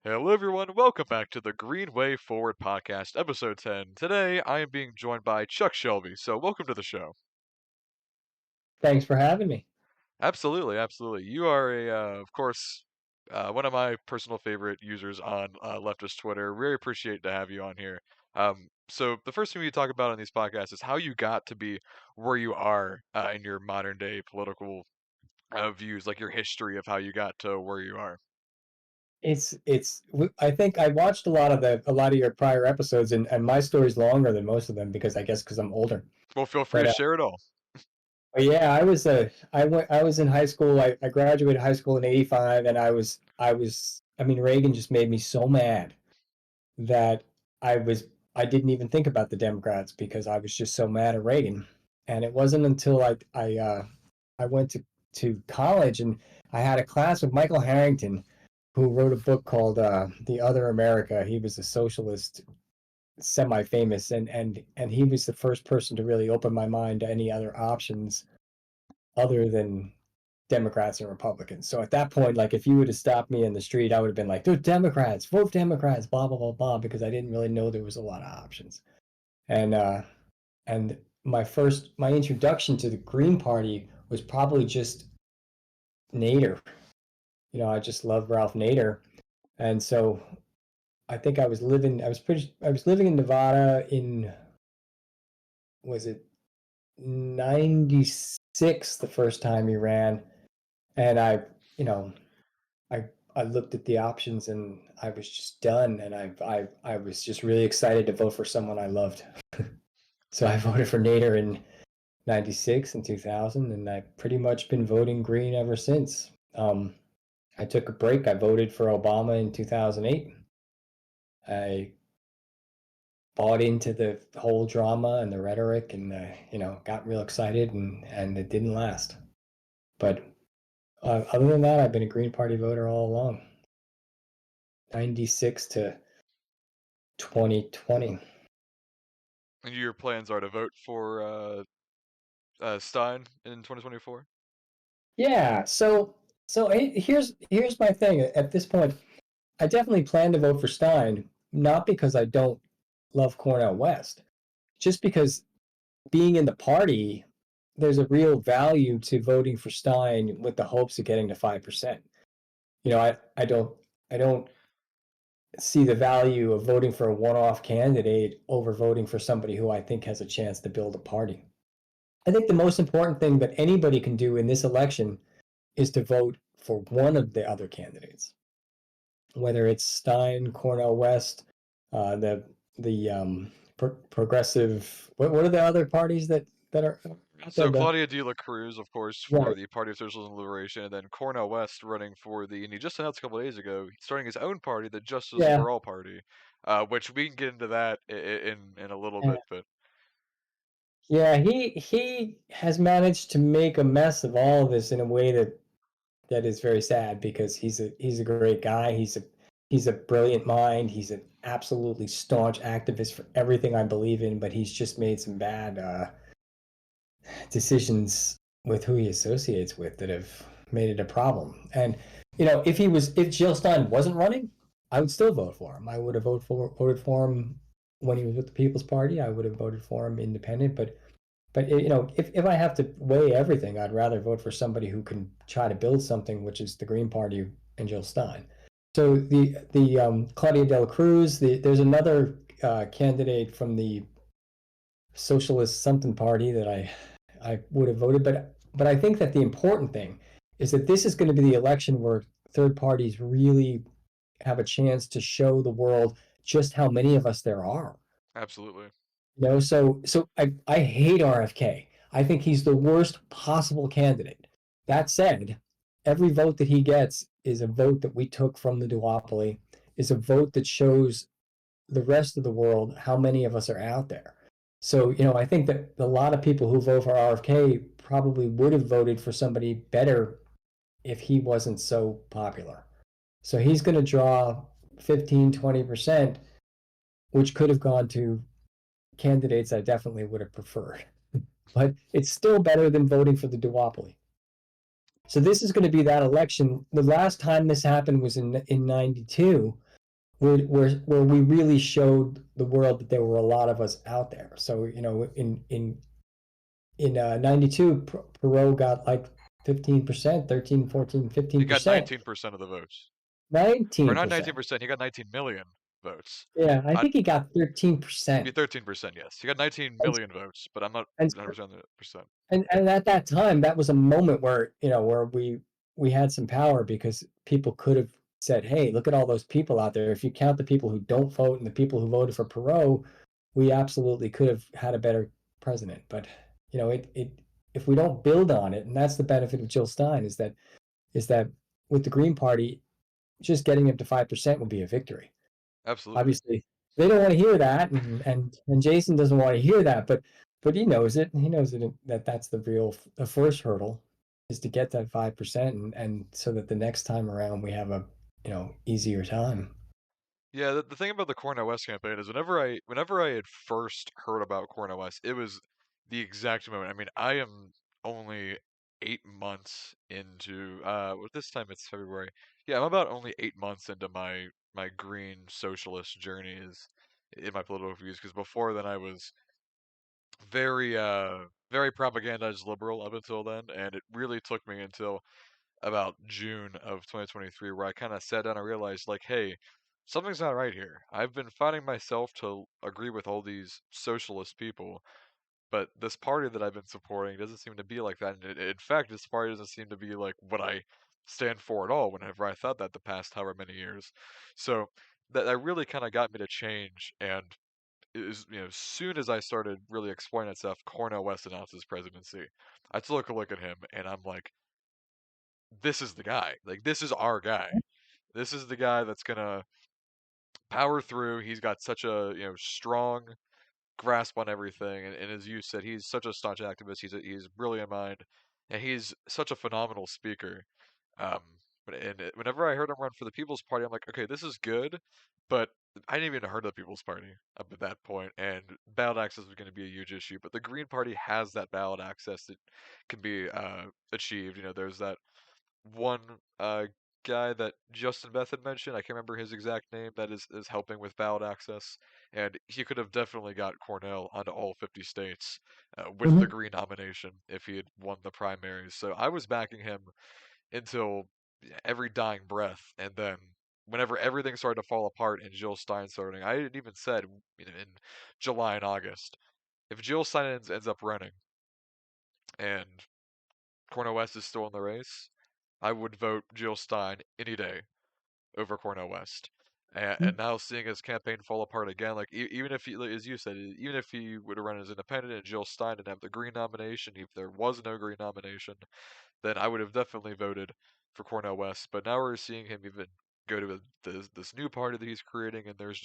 Hello, everyone. Welcome back to the Green Way Forward podcast, episode 10. Today, I am being joined by Chuck Shelby. So, welcome to the show. Thanks for having me. Absolutely, absolutely. You are of course, one of my personal favorite users on leftist Twitter. Really appreciate to have you on here. So, the first thing we talk about on these podcasts is how you got to be where you are in your modern day political views, like your history of how you got to where you are. I think I watched a lot of your prior episodes, and my story's longer than most of them because I guess because I'm older. Well, feel free But to share it all. yeah, I was in high school. I graduated high school in '85, and I mean, Reagan just made me so mad that I didn't even think about the Democrats because I was just so mad at Reagan. And it wasn't until I went to college and I had a class with Michael Harrington, who wrote a book called The Other America. He was a socialist, semi-famous, and he was the first person to really open my mind to any other options other than Democrats and Republicans. So at that point, like if you would have stopped me in the street, I would have been like, "They're Democrats, vote Democrats," blah blah blah blah, because I didn't really know there was a lot of options. And and my introduction to the Green Party was probably just Nader. I just love Ralph Nader, and so I think I was living in Nevada in, was it 96 the first time he ran, and you know, I I looked at the options and I was just done, and I was just really excited to vote for someone I loved. So I voted for Nader in 96 and 2000, and I've pretty much been voting green ever since. I took a break. I voted for Obama in 2008. I bought into the whole drama and the rhetoric, and got real excited, and it didn't last. But other than that, I've been a Green Party voter all along. 96 to 2020. And your plans are to vote for Stein in 2024? Yeah. Here's my thing. At this point, I definitely plan to vote for Stein, not because I don't love Cornel West, just because being in the party, there's a real value to voting for Stein with the hopes of getting to 5%. I don't see the value of voting for a one-off candidate over voting for somebody who I think has a chance to build a party. I think the most important thing that anybody can do in this election is to vote for one of the other candidates, whether it's Stein, Cornel West, the progressive. What are the other parties that are out there? So Claudia De La Cruz, of course, for Right. the Party of Socialism and Liberation, and then Cornel West running for and he just announced a couple days ago, starting his own party, the Justice Yeah. for All Party, which we can get into that in a little Yeah. bit, but Yeah, he has managed to make a mess of all of this in a way that is very sad because he's a great guy. He's a brilliant mind. He's an absolutely staunch activist for everything I believe in, but he's just made some bad decisions with who he associates with that have made it a problem. And if Jill Stein wasn't running, I would still vote for him. I would have voted for him when he was with the People's Party. I would have voted for him independent, but if I have to weigh everything, I'd rather vote for somebody who can try to build something, which is the Green Party and Jill Stein. So the Claudia Del Cruz, there's another candidate from the Socialist something party that I would have voted, but I think that the important thing is that this is going to be the election where third parties really have a chance to show the world just how many of us there are. absolutely. So I hate RFK. I think he's the worst possible candidate. That said, every vote that he gets is a vote that we took from the duopoly, is a vote that shows the rest of the world how many of us are out there. So, I think that a lot of people who vote for RFK probably would have voted for somebody better if he wasn't so popular. So he's going to draw 15, 20%, which could have gone to candidates I definitely would have preferred. But it's still better than voting for the duopoly. So this is going to be that election. The last time this happened was in '92, where we really showed the world that there were a lot of us out there. So, in 92, Perot got like 15%, 13, 14, He got 15%, 19% of the votes. Or not 19%. 19%, he got 19 million votes. Yeah, I I think he got be 13%. 13%, yes. He got 19 And, million votes, but I'm not and 100% on the percent. and at that time, that was a moment where, where we had some power because people could have said, "Hey, look at all those people out there. If you count the people who don't vote and the people who voted for Perot, we absolutely could have had a better president." But it if we don't build on it, and that's the benefit of Jill Stein, is that with the Green Party, just getting it to 5% will be a victory. Absolutely. Obviously, they don't want to hear that, and Jason doesn't want to hear that, but he knows it. He knows that that's the first hurdle is to get that 5%, and so that the next time around we have a easier time. Yeah, the thing about the Cornel West campaign is whenever I had first heard about Cornel West, it was the exact moment. I mean, I am only 8 months into well, this time it's February. Yeah, I'm about only 8 months into my green socialist journeys in my political views, because before then I was very propagandized liberal up until then, and it really took me until about June of 2023 where I kind of sat down and realized, like, hey, something's not right here. I've been finding myself to agree with all these socialist people, but this party that I've been supporting doesn't seem to be like that. And in fact, this party doesn't seem to be like what I stand for at all whenever I thought that the past however many years. So that really kind of got me to change. And it was, as soon as I started really exploring that stuff, Cornel West announced his presidency. I took a look at him and I'm like, this is the guy. Like, this is our guy. This is the guy that's gonna power through. He's got such a strong grasp on everything, and as you said, he's such a staunch activist. He's brilliant mind, and he's such a phenomenal speaker. Um, whenever I heard him run for the People's Party, I'm like, okay, this is good, but I didn't even heard of the People's Party up at that point, and ballot access was going to be a huge issue. But the Green Party has that ballot access that can be achieved. There's that one guy that Justin Beth had mentioned. I can't remember his exact name. That is helping with ballot access, and he could have definitely got Cornell onto all 50 states with the Mhm. Green nomination if he had won the primaries. So I was backing him until every dying breath, and then whenever everything started to fall apart and Jill Stein starting, I had even said in July and August, if Jill Stein ends up running and Cornel West is still in the race, I would vote Jill Stein any day over Cornel West. And now seeing his campaign fall apart again, like even if he, like, as you said, even if he would have run as independent and Jill Stein didn't have the Green nomination, if there was no Green nomination, then I would have definitely voted for Cornel West. But now we're seeing him even go to this new party that he's creating, and there's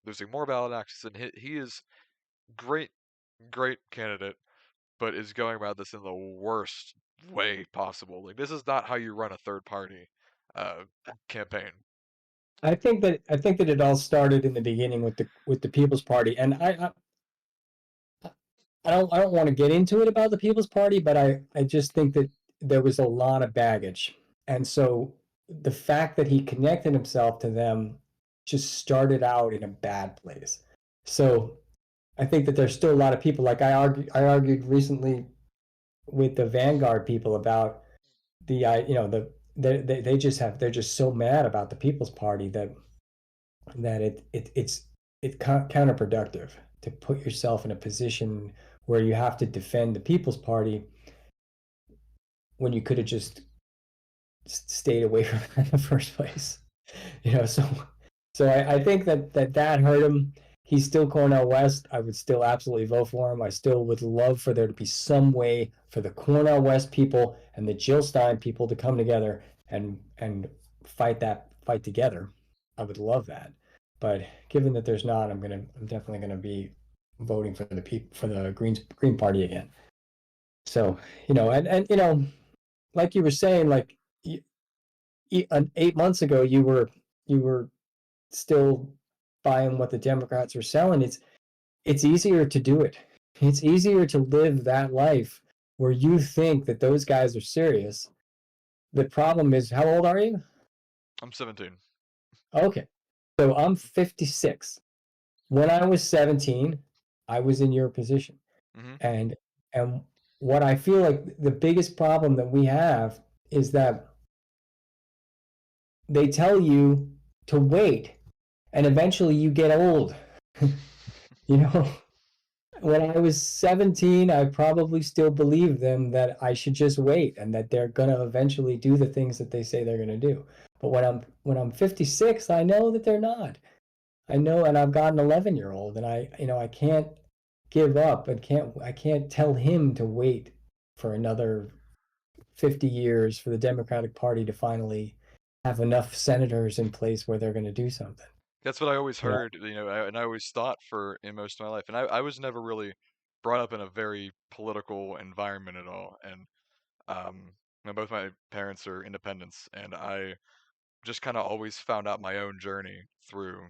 like more ballot access, and he is great, great candidate, but is going about this in the worst way possible. Like, this is not how you run a third party uh, campaign. I think that it all started in the beginning with the People's Party, and I don't want to get into it about the People's Party, but I just think that there was a lot of baggage, and so the fact that he connected himself to them just started out in a bad place. So I think that there's still a lot of people, like I argued recently with the Vanguard people about they're just so mad about the People's Party that it's counterproductive to put yourself in a position where you have to defend the People's Party when you could have just stayed away from it in the first place. So I think that hurt him. He's still Cornel West. I would still absolutely vote for him. I still would love for there to be some way for the Cornel West people and the Jill Stein people to come together and fight together. I would love that. But given that there's not, I'm definitely gonna be voting for the Green Party again. So and like you were saying, like 8 months ago, you were still buying what the Democrats were selling. It's easier to do it. It's easier to live that life where you think that those guys are serious. The problem is, how old are you? I'm 17. Okay. So I'm 56. When I was 17, I was in your position. Hmm. And and what I feel like the biggest problem that we have is that they tell you to wait and eventually you get old. You know, when I was 17, I probably still believed them that I should just wait and that they're going to eventually do the things that they say they're going to do. But when I'm 56, I know that they're not. I know, and I've got an 11-year-old, and I can't give up and I can't tell him to wait for another 50 years for the Democratic Party to finally have enough senators in place where they're going to do something. That's what I always You know, heard, and I always thought for in most of my life. And I was never really brought up in a very political environment at all. And both my parents are independents, and I just kind of always found out my own journey through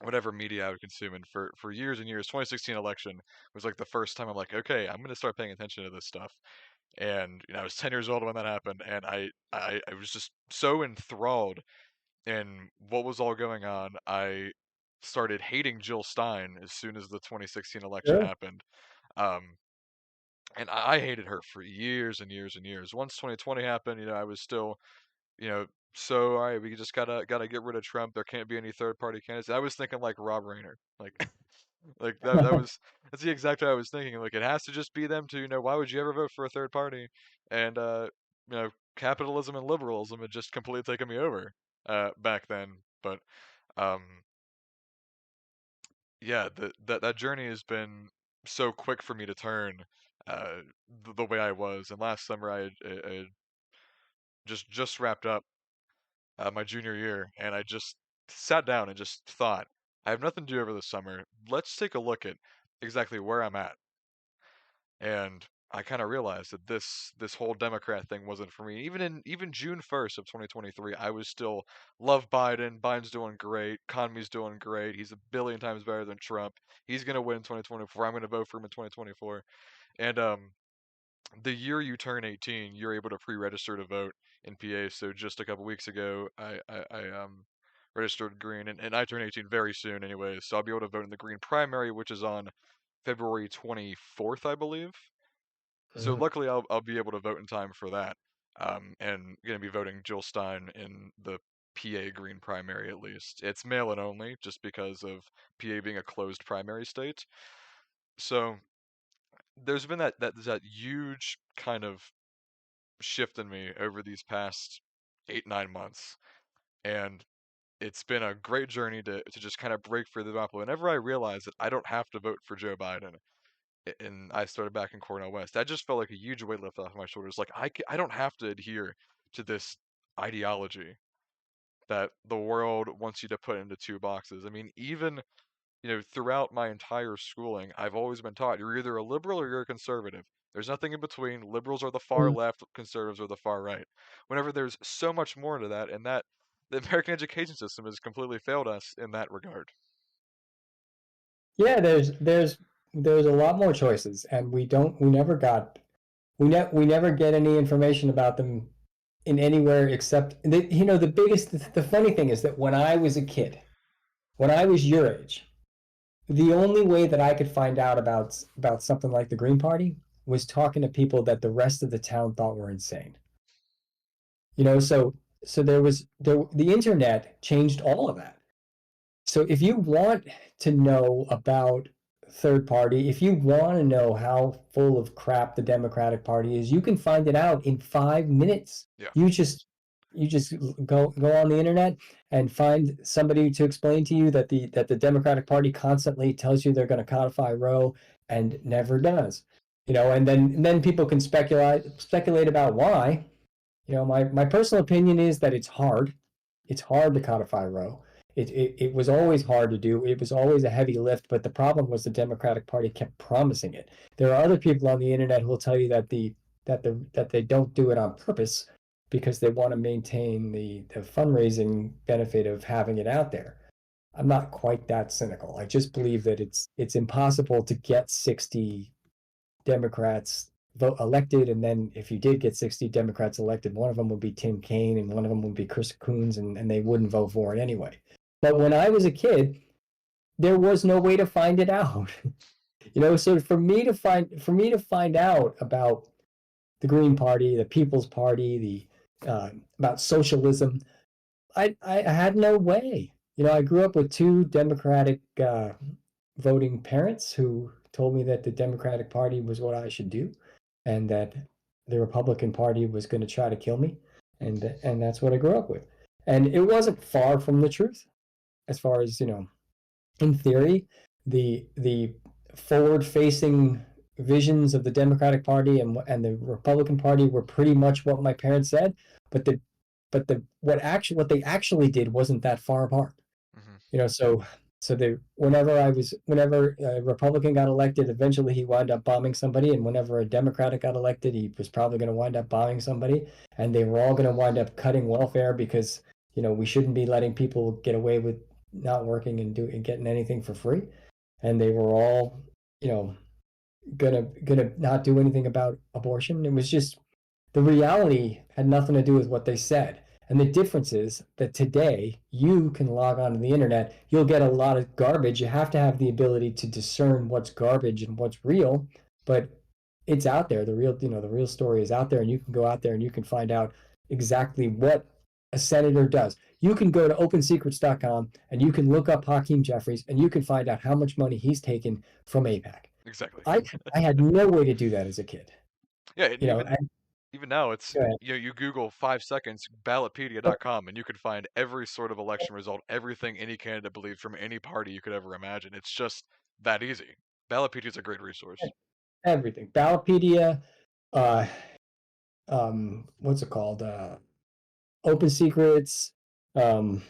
whatever media I would consume. And for years and years, 2016 election was like the first time I'm like, okay, I'm gonna start paying attention to this stuff. And I was 10 years old when that happened, and I was just so enthralled in what was all going on. I started hating Jill Stein as soon as the 2016 election sure. happened. Um, and I hated her for years and years and years. Once 2020 happened, I was still, you know, so all right, we just gotta get rid of Trump. There can't be any third party candidates. I was thinking like Rob Rayner, like like that's the exact way I was thinking. Like it has to just be them two. Why would you ever vote for a third party? And capitalism and liberalism had just completely taken me over back then. But um, yeah, that journey has been so quick for me to turn uh, the way I was. And last summer I just wrapped up my junior year, and I just sat down and just thought, I have nothing to do over the summer. Let's take a look at exactly where I'm at. And I kind of realized that this whole Democrat thing wasn't for me. Even June 1st of 2023, I was still love Biden. Biden's doing great. Economy's doing great. He's a billion times better than Trump. He's gonna win in 2024. I'm gonna vote for him in 2024. And the year you turn 18, you're able to pre-register to vote in PA. So just a couple weeks ago, I registered green, and I turn 18 very soon, anyways. So I'll be able to vote in the green primary, which is on February 24th, I believe. So Mhm. luckily, I'll be able to vote in time for that. And gonna be voting Jill Stein in the PA Green primary at least. It's mail-in only, just because of PA being a closed primary state. So there's been that huge kind of shift in me over these past 8, 9 months, and it's been a great journey to just kind of break free the duopoly. Whenever I realized that I don't have to vote for Joe Biden, and I started back in Cornell West, that just felt like a huge weight lifted off my shoulders. Like I don't have to adhere to this ideology that the world wants you to put into two boxes. I mean, even throughout my entire schooling, I've always been taught you're either a liberal or you're a conservative. There's nothing in between. Liberals are the far Mm. left, conservatives are the far right. Whenever there's so much more to that, and that the American education system has completely failed us in that regard. Yeah, there's a lot more choices, and we never get any information about them in anywhere except the funny thing is that when I was a kid, when I was your age, the only way that I could find out about something like the Green Party was talking to people that the rest of the town thought were insane. So the internet changed all of that. So if you want to know about third party, if you want to know how full of crap the Democratic Party is, you can find it out in 5 minutes. Yeah. You just you just go on the internet and find somebody to explain to you that the Democratic Party constantly tells you they're going to codify Roe and never does. And then people can speculate about why. My personal opinion is that it's hard. It's hard to codify Roe. It was always hard to do. It was always a heavy lift, but the problem was the Democratic Party kept promising it. There are other people on the internet who will tell you that they don't do it on purpose because they want to maintain the fundraising benefit of having it out there. I'm not quite that cynical. I just believe that it's impossible to get 60 Democrats vote elected, and then if you did get 60 Democrats elected, one of them would be Tim Kaine and one of them would be Chris Coons, and they wouldn't vote for it anyway. But when I was a kid, there was no way to find it out. So for me to find out about the Green Party, the People's Party, the about socialism, I had no way. I grew up with two Democratic voting parents who told me that the Democratic Party was what I should do, and that the Republican Party was going to try to kill me, and that's what I grew up with. And it wasn't far from the truth, as far as in theory, the forward facing visions of the Democratic Party and the Republican Party were pretty much what my parents said, but what they actually did wasn't that far apart. Hmm. Whenever a Republican got elected, eventually he wound up bombing somebody, and whenever a Democratic got elected, he was probably going to wind up bombing somebody, and they were all going to wind up cutting welfare because we shouldn't be letting people get away with not working and getting anything for free, and they were all you know gonna not do anything about abortion. It was just the reality had nothing to do with what they said. And the difference is that today you can log on to the internet, you'll get a lot of garbage. You have to have the ability to discern what's garbage and what's real, but it's out there. The real story is out there, and you can go out there and you can find out exactly what a senator does. You can go to opensecrets.com and you can look up Hakeem Jeffries and you can find out how much money he's taken from APAC. Exactly. I I had no way to do that as a kid. Yeah, and You know, even now, it's and, you Google 5 seconds ballotpedia.com and you can find every sort of election result, everything any candidate believes from any party you could ever imagine. It's just that easy. Ballotpedia is a great resource. everything. Ballotpedia, uh, what's it called? Open Secrets, um,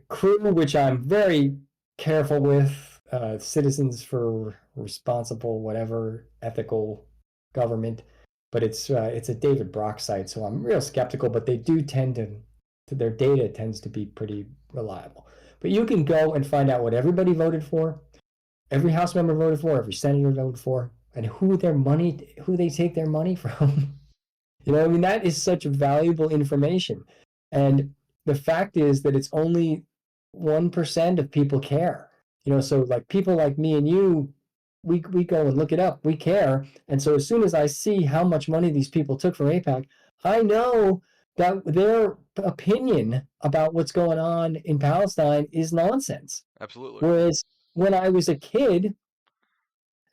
Crew, which I'm very careful with. Citizens for Responsible, whatever, ethical government, but it's a David Brock site, so I'm real skeptical. But they do tend to their data tends to be pretty reliable. But you can go and find out what everybody voted for, every House member voted for, every senator voted for, and who they take their money from. I mean, that is such valuable information. And the fact is that it's only 1% of people care. So like people like me and you, we go and look it up. We care. And so as soon as I see how much money these people took from APAC, I know that their opinion about what's going on in Palestine is nonsense. Absolutely. Whereas when I was a kid,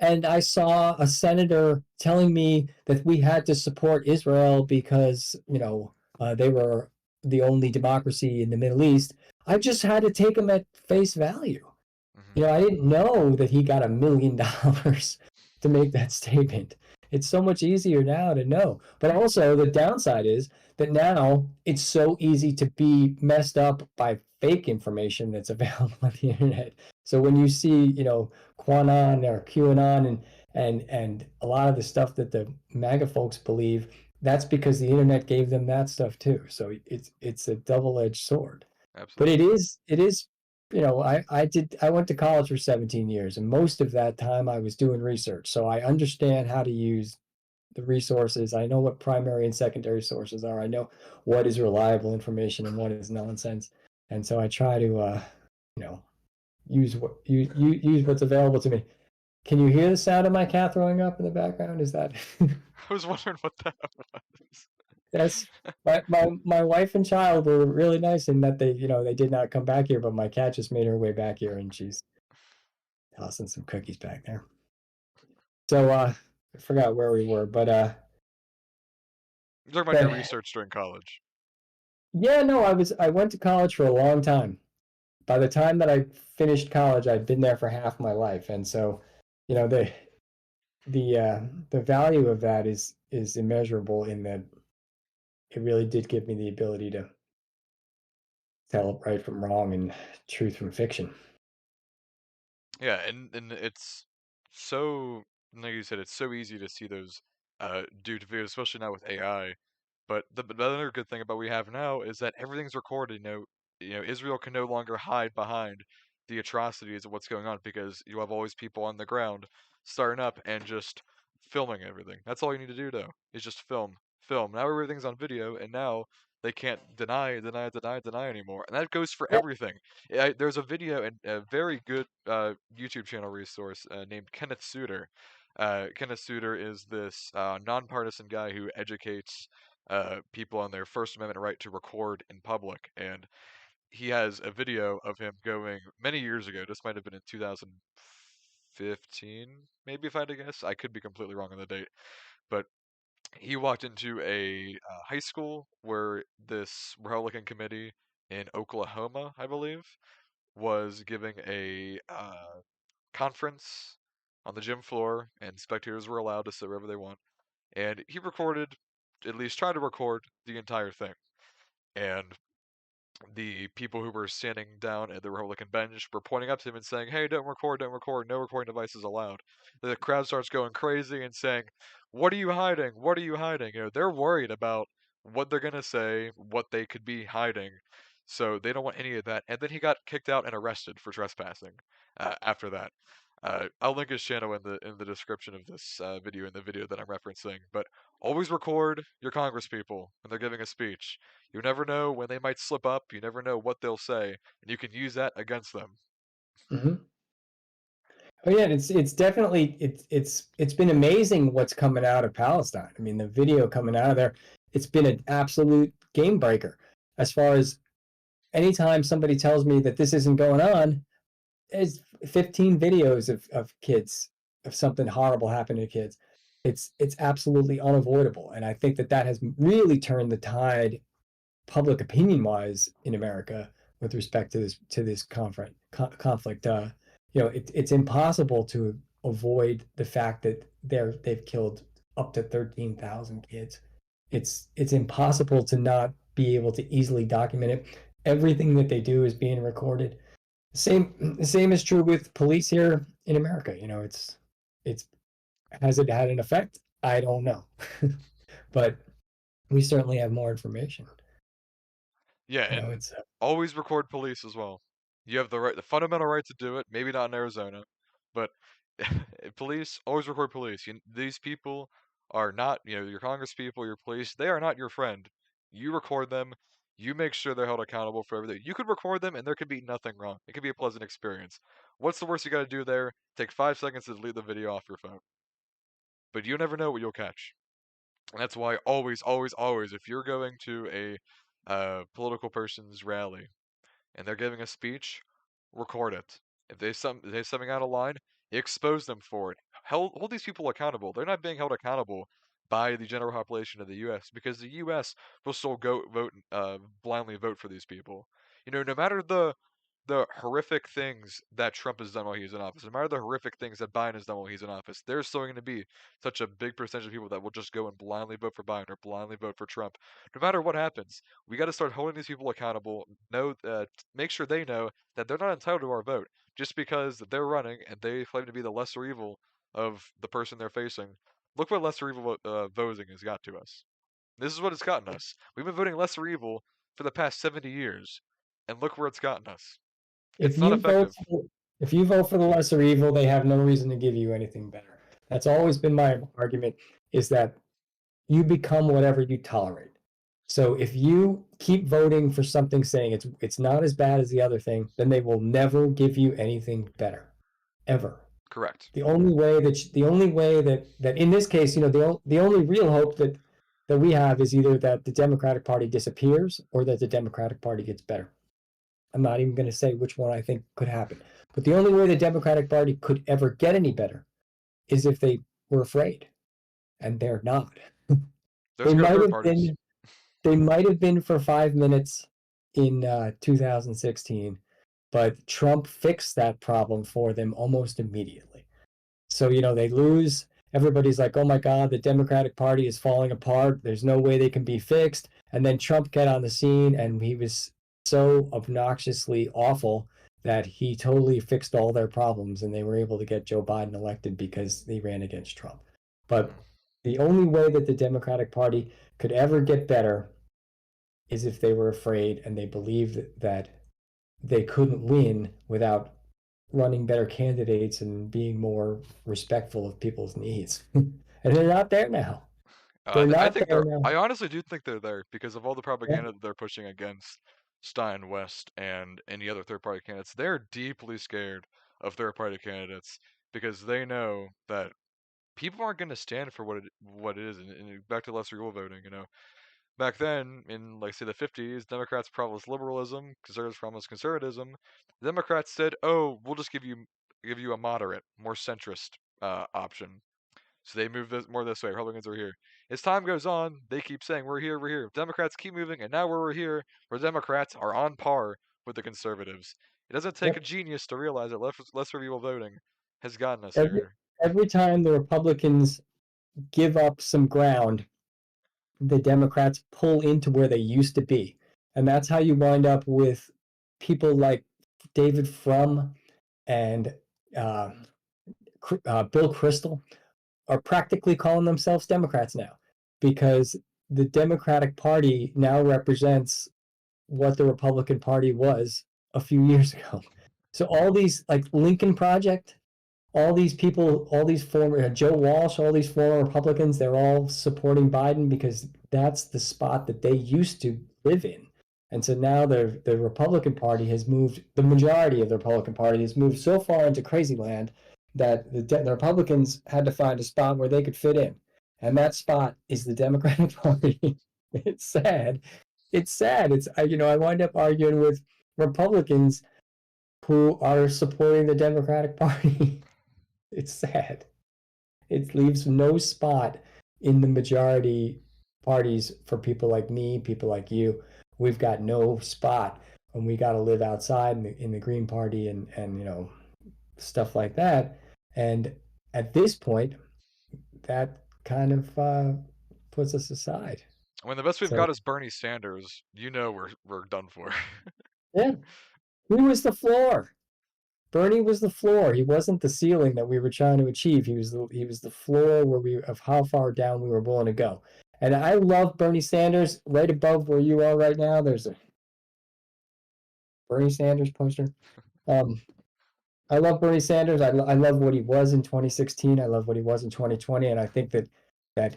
and I saw a senator telling me that we had to support Israel because they were the only democracy in the Middle East. I just had to take him at face value. Hmm. I didn't know that he got $1 million to make that statement. It's so much easier now to know. But also, the downside is that now it's so easy to be messed up by fake information that's available on the internet. So when you see, QAnon or QAnon and a lot of the stuff that the MAGA folks believe, that's because the internet gave them that stuff too. So it's a double-edged sword. But it Absolutely. is it is I went to college for 17 years, and most of that time I was doing research. So I understand how to use the resources. I know what primary and secondary sources are. I know what is reliable information and what is nonsense. And so I try to you know use what's available to me. Can you hear the sound of my cat throwing up in the background? Is that I was wondering what that was. That's my wife and child were really nice in that they did not come back here, but my cat just made her way back here and she's tossing some cookies back there. So I forgot where we were, You're talking about your but research during college. yeah, no, I went to college for a long time. By the time that I finished college, I'd been there for half my life, and so you know the the value of that is immeasurable in that it really did give me the ability to tell right from wrong and truth from fiction. Yeah, and it's so like you said, it's so easy to see those due to videos, especially now with AI. But the other good thing about we have now is that everything's recorded. Israel can no longer hide behind the atrocities of what's going on because you have always people on the ground starting up and just filming everything. That's all you need to do, though, is just film, film. Now everything's on video, and now they can't deny anymore, and that goes for Yeah. everything. There's a video and a very good YouTube channel resource named Kenneth Suter. Kenneth Suter is this nonpartisan guy who educates people on their First Amendment right to record in public, and he has a video of him going many years ago. This might have been in 2015, maybe if I had to guess. I could be completely wrong on the date, but he walked into a high school where this Republican committee in Oklahoma, I believe, was giving a conference on the gym floor, and spectators were allowed to sit wherever they want. And he recorded, at least tried to record the entire thing. And the people who were standing down at the Republican bench were pointing up to him and saying, "Hey, don't record, no recording devices allowed." The crowd starts going crazy and saying, "What are you hiding? What are you hiding?" They're worried about what they're gonna say, what they could be hiding, so they don't want any of that. And then he got kicked out and arrested for trespassing. After that, I'll link his channel in the description of this video, in the video that I'm referencing. But always record your Congress people when they're giving a speech. You never know when they might slip up. You never know what they'll say, and you can use that against them. Hmm. Oh yeah, it's definitely it's been amazing what's coming out of Palestine. I mean, the video coming out of there, it's been an absolute game breaker. As far as anytime somebody tells me that this isn't going on, there's 15 videos of kids of something horrible happening to kids. It's absolutely unavoidable, and I think that that has really turned the tide public opinion wise in America with respect to this conflict. It's impossible to avoid the fact that they've killed up to 13,000 kids. It's impossible to not be able to easily document it. Everything that they do is being recorded. Same is true with police here in America. It's has it had an effect? I don't know, but we certainly have more information. Yeah, You know, and it's always record police as well. You have the right, the fundamental right to do it. Maybe not in Arizona, but police always record police. These people are not, your Congress people, your police. They are not your friend. You record them. You make sure they're held accountable for everything. You could record them, and there could be nothing wrong. It could be a pleasant experience. What's the worst you got to do there? Take 5 seconds to delete the video off your phone. But you never know what you'll catch. And that's why always, always, always, if you're going to a political person's rally and they're giving a speech, record it. If they something out of line, expose them for it. Hold these people accountable. They're not being held accountable by the general population of the U.S. because the U.S. will still go vote blindly vote for these people. No matter the horrific things that Trump has done while he's in office, no matter the horrific things that Biden has done while he's in office, there's still going to be such a big percentage of people that will just go and blindly vote for Biden or blindly vote for Trump. No matter what happens, we got to start holding these people accountable. Make sure they know that they're not entitled to our vote just because they're running and they claim to be the lesser evil of the person they're facing. Look what lesser evil voting has got to us. This is what it's gotten us. We've been voting lesser evil for the past 70 years, and look where it's gotten us. if It's not you vote effective. for if you vote for the lesser evil, they have no reason to give you anything better. That's always been my argument, is that you become whatever you tolerate. So if you keep voting for something saying it's not as bad as the other thing, then they will never give you anything better, ever. Correct. The only way that in this case, the only real hope that we have is either that the Democratic Party disappears or that the Democratic Party gets better. I'm not even going to say which one I think could happen. But the only way the Democratic Party could ever get any better is if they were afraid, and they're not. There's They no might third have parties. been they might have been for 5 minutes in 2016, but Trump fixed that problem for them almost immediately. So, they lose. Everybody's like, oh my God, the Democratic Party is falling apart. There's no way they can be fixed. And then Trump got on the scene and he was so obnoxiously awful that he totally fixed all their problems and they were able to get Joe Biden elected because they ran against Trump. But Mm. the only way that the Democratic Party could ever get better is if they were afraid and they believed that they couldn't win without running better candidates and being more respectful of people's needs. And they're not there now. They're I not think there they're. now. I honestly do think they're there because of all the Yeah. propaganda that they're pushing against Stein, West, and any other third-party candidates. They're deeply scared of third-party candidates because they know that people aren't going to stand for what it is. And back to lesser rule voting, back then in like say the 50s, Democrats promised liberalism, conservatives promised conservatism. Democrats said, "Oh, we'll just give you a moderate, more centrist option." So they move more this way. Republicans are here. As time goes on, they keep saying, "We're here, we're here." Democrats keep moving, and now we're here, where Democrats are on par with the conservatives. It doesn't take a Yep. genius to realize that lesser evil voting has gotten us Every here. every time the Republicans give up some ground, the Democrats pull into where they used to be. And that's how you wind up with people like David Frum and uh, Bill Kristol are practically calling themselves Democrats now because the Democratic Party now represents what the Republican Party was a few years ago. So all these like Lincoln Project, all these people, all these former Joe Walsh, all these former Republicans, they're all supporting Biden because that's the spot that they used to live in. And so now the Republican Party has moved, the majority of the Republican Party has moved so far into crazy land that the Republicans had to find a spot where they could fit in. And that spot is the Democratic Party. It's sad. It's sad. I wind up arguing with Republicans who are supporting the Democratic Party. It's sad. It leaves no spot in the majority parties for people like me, people like you. We've got no spot, and we got to live outside in the Green Party and stuff like that. And at this point, that kind of puts us aside. When the best we've So got is Bernie Sanders, we're done for. yeah, he was the floor. Bernie was the floor. He wasn't the ceiling that we were trying to achieve. He was the floor where we of how far down we were willing to go. And I love Bernie Sanders. Right above where you are right now, there's a Bernie Sanders poster. Um, I love Bernie Sanders. I love what he was in 2016. I love what he was in 2020, and I think that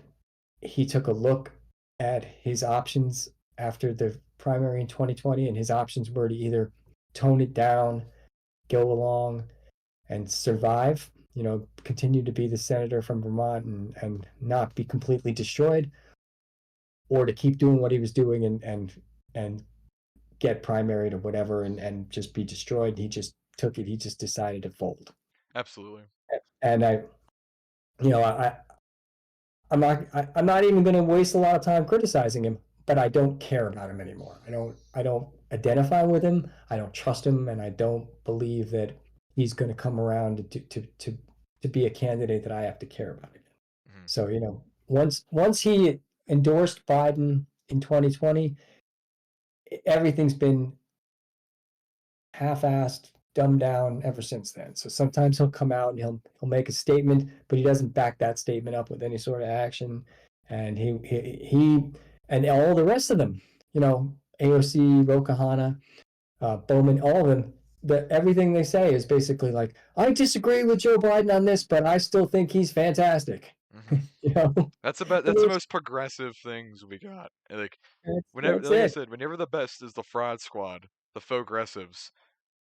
he took a look at his options after the primary in 2020, and his options were to either tone it down, go along, and survive, continue to be the senator from Vermont and not be completely destroyed, or to keep doing what he was doing and get primaried or whatever and just be destroyed. He just took it. He just decided to fold. Absolutely. And you know, I, I'm not even going to waste a lot of time criticizing him, but I don't care about him anymore. I don't identify with him. I don't trust him, and I don't believe that he's going to come around to be a candidate that I have to care about again. Hmm. So once he endorsed Biden in 2020, everything's been half-assed, dumbed down ever since then. So sometimes he'll come out and he'll make a statement, but he doesn't back that statement up with any sort of action. And he and all the rest of them, AOC, Rokahana, Bowman, all of them, everything they say is basically like, I disagree with Joe Biden on this, but I still think he's fantastic. Hmm. you know, That's the most progressive things we got. Like whenever, that's like I it. said, whenever the best is the fraud squad, the faux aggressives.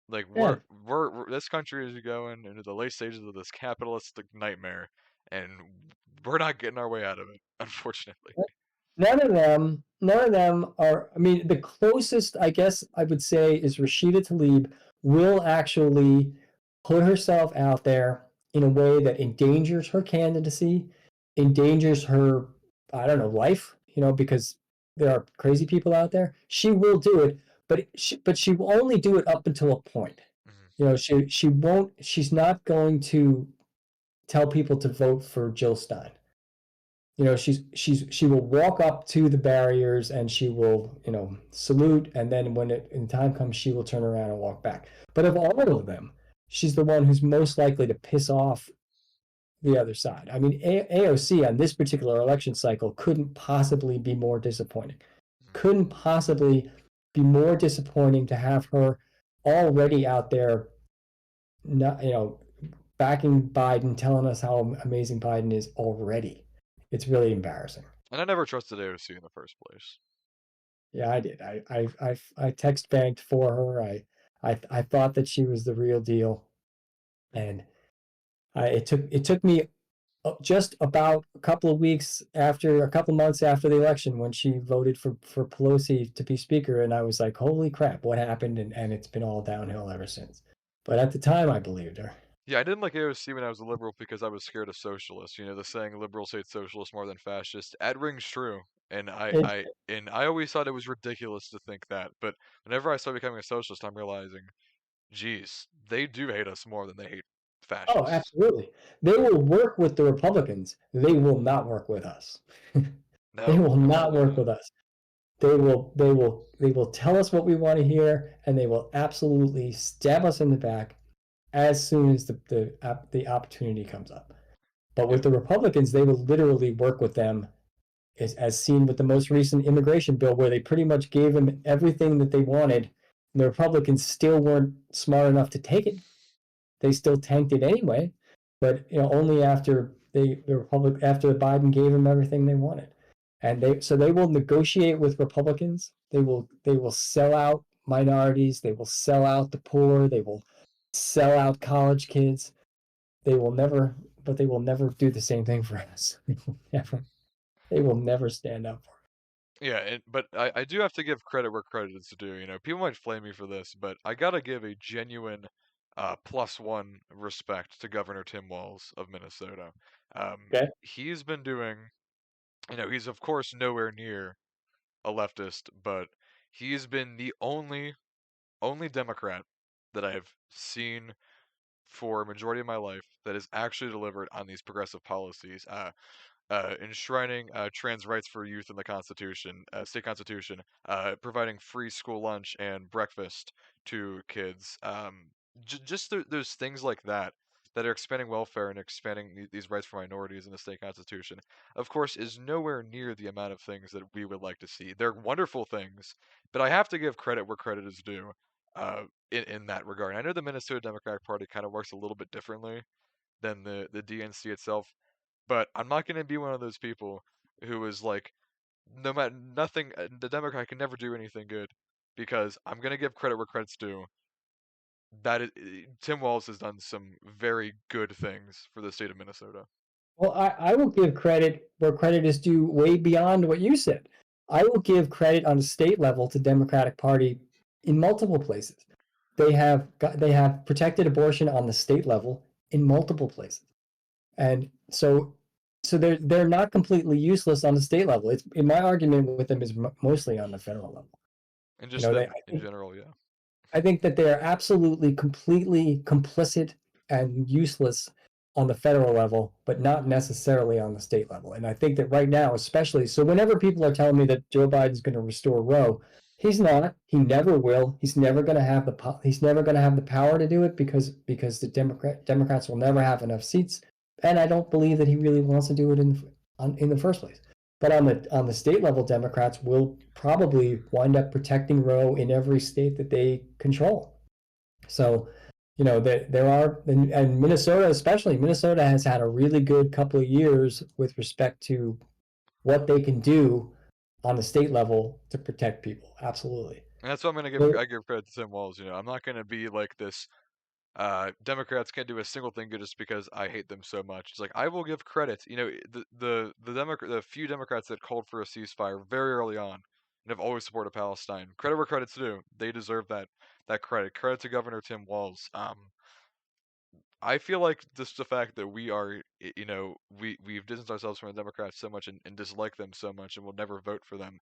Like Yeah. this country is going into the late stages of this capitalistic nightmare, and we're not getting our way out of it, unfortunately. None of them are. I mean, the closest I guess I would say is Rashida Tlaib will actually put herself out there in a way that endangers her candidacy, endangers her, I don't know, life, because there are crazy people out there. She will do it, but she will only do it up until a point. Hmm. She won't, she's not going to tell people to vote for Jill Stein. She will walk up to the barriers and she will, salute, and then when time comes, she will turn around and walk back. But of all of them, she's the one who's most likely to piss off the other side. I mean, AOC on this particular election cycle couldn't possibly be more disappointing. Couldn't possibly be more disappointing to have her already out there, not, backing Biden, telling us how amazing Biden is already. It's really embarrassing. And I never trusted AOC in the first place. Yeah, I did. I text banked for her. I thought that she was the real deal, and it took me just about a couple of weeks after a couple months after the election when she voted for Pelosi to be speaker, and I was like, holy crap, what happened? And it's been all downhill ever since. But at the time, I believed her. Yeah, I didn't like AOC when I was a liberal because I was scared of socialists. You know, the saying "liberals hate socialists more than fascists." That rings true, and It, I always thought it was ridiculous to think that. But whenever I started becoming a socialist, I'm realizing, geez, they do hate us more than they hate oh, fascists. absolutely. They will work with the Republicans. They will not work with us. They No, will not absolutely work not. with us. They will tell us what we want to hear, and they will absolutely stab us in the back as soon as the opportunity comes up. But Yeah, with the Republicans, they will literally work with them, as seen with the most recent immigration bill, where they pretty much gave them everything that they wanted. And the Republicans still weren't smart enough to take it. They still tanked it anyway, but only after after Biden gave them everything they wanted. And they will negotiate with Republicans. They will sell out minorities. They will sell out the poor. They will sell out college kids. They will never do the same thing for us. They will never stand up for us. yeah, but I do have to give credit where credit is due. You know, people might flame me for this, but I gotta give a genuine +1 respect to Governor Tim Walz of Minnesota. Okay. He's been doing, you know, he's of course nowhere near a leftist, but he's been the only Democrat that I have seen for a majority of my life that has actually delivered on these progressive policies. Enshrining trans rights for youth in the Constitution, state constitution, providing free school lunch and breakfast to kids. Just those things like that that are expanding welfare and expanding these rights for minorities in the state constitution, of course, is nowhere near the amount of things that we would like to see. They're wonderful things, but I have to give credit where credit is due. In that regard, I know the Minnesota Democratic Party kind of works a little bit differently than the DNC itself, but I'm not going to be one of those people who is like, no matter nothing, the Democrat can never do anything good, because I'm going to give credit where credit's due. That is, Tim Walz has done some very good things for the state of Minnesota. Well, I will give credit where credit is due way beyond what you said. I will give credit on the state level to Democratic Party in multiple places. They have protected abortion on the state level in multiple places, and so they're not completely useless on the state level. It's in my argument with them is mostly on the federal level. And You just know, them in general, yeah. I think that they are absolutely, completely complicit and useless on the federal level, but not necessarily on the state level. And I think that right now, especially, so whenever people are telling me that Joe Biden's going to restore Roe, he's not. He never will. He's never going to have the. He's never going to have the power to do it because the Democrats will never have enough seats, and I don't believe that he really wants to do it in the first place. But on the state level, Democrats will probably wind up protecting Roe in every state that they control. So, there are, and Minnesota, especially Minnesota, has had a really good couple of years with respect to what they can do on the state level to protect people. Absolutely. And that's what I'm going to give. There- I give credit to Tim Walz. You know, I'm not going to be like this. Democrats can't do a single thing good just because I hate them so much. It's like I will give credit. You know, the few Democrats that called for a ceasefire very early on and have always supported Palestine. Credit where credit's due. They deserve that credit. Credit to Governor Tim Walz. I feel like just the fact that we are, you know, we've distanced ourselves from the Democrats so much and dislike them so much and will never vote for them.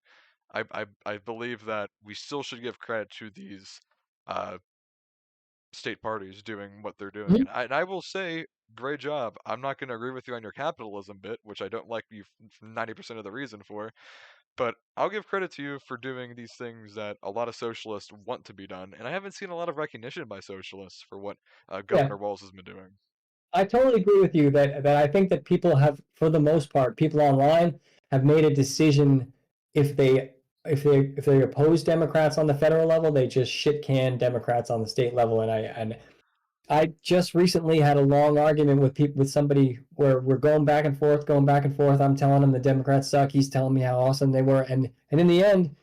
I believe that we still should give credit to these uh, state parties doing what they're doing. Mhm. And I will say, great job. I'm not going to agree with you on your capitalism bit, which I don't like you 90% of the reason for, but I'll give credit to you for doing these things that a lot of socialists want to be done. And I haven't seen a lot of recognition by socialists for what Yeah, Governor Walz has been doing. I totally agree with you that I think that people have, for the most part, people online have made a decision. If they oppose Democrats on the federal level, they just shit can Democrats on the state level, and I just recently had a long argument with people with somebody where we're going back and forth, going back and forth. I'm telling him the Democrats suck. He's telling me how awesome they were, and in the end,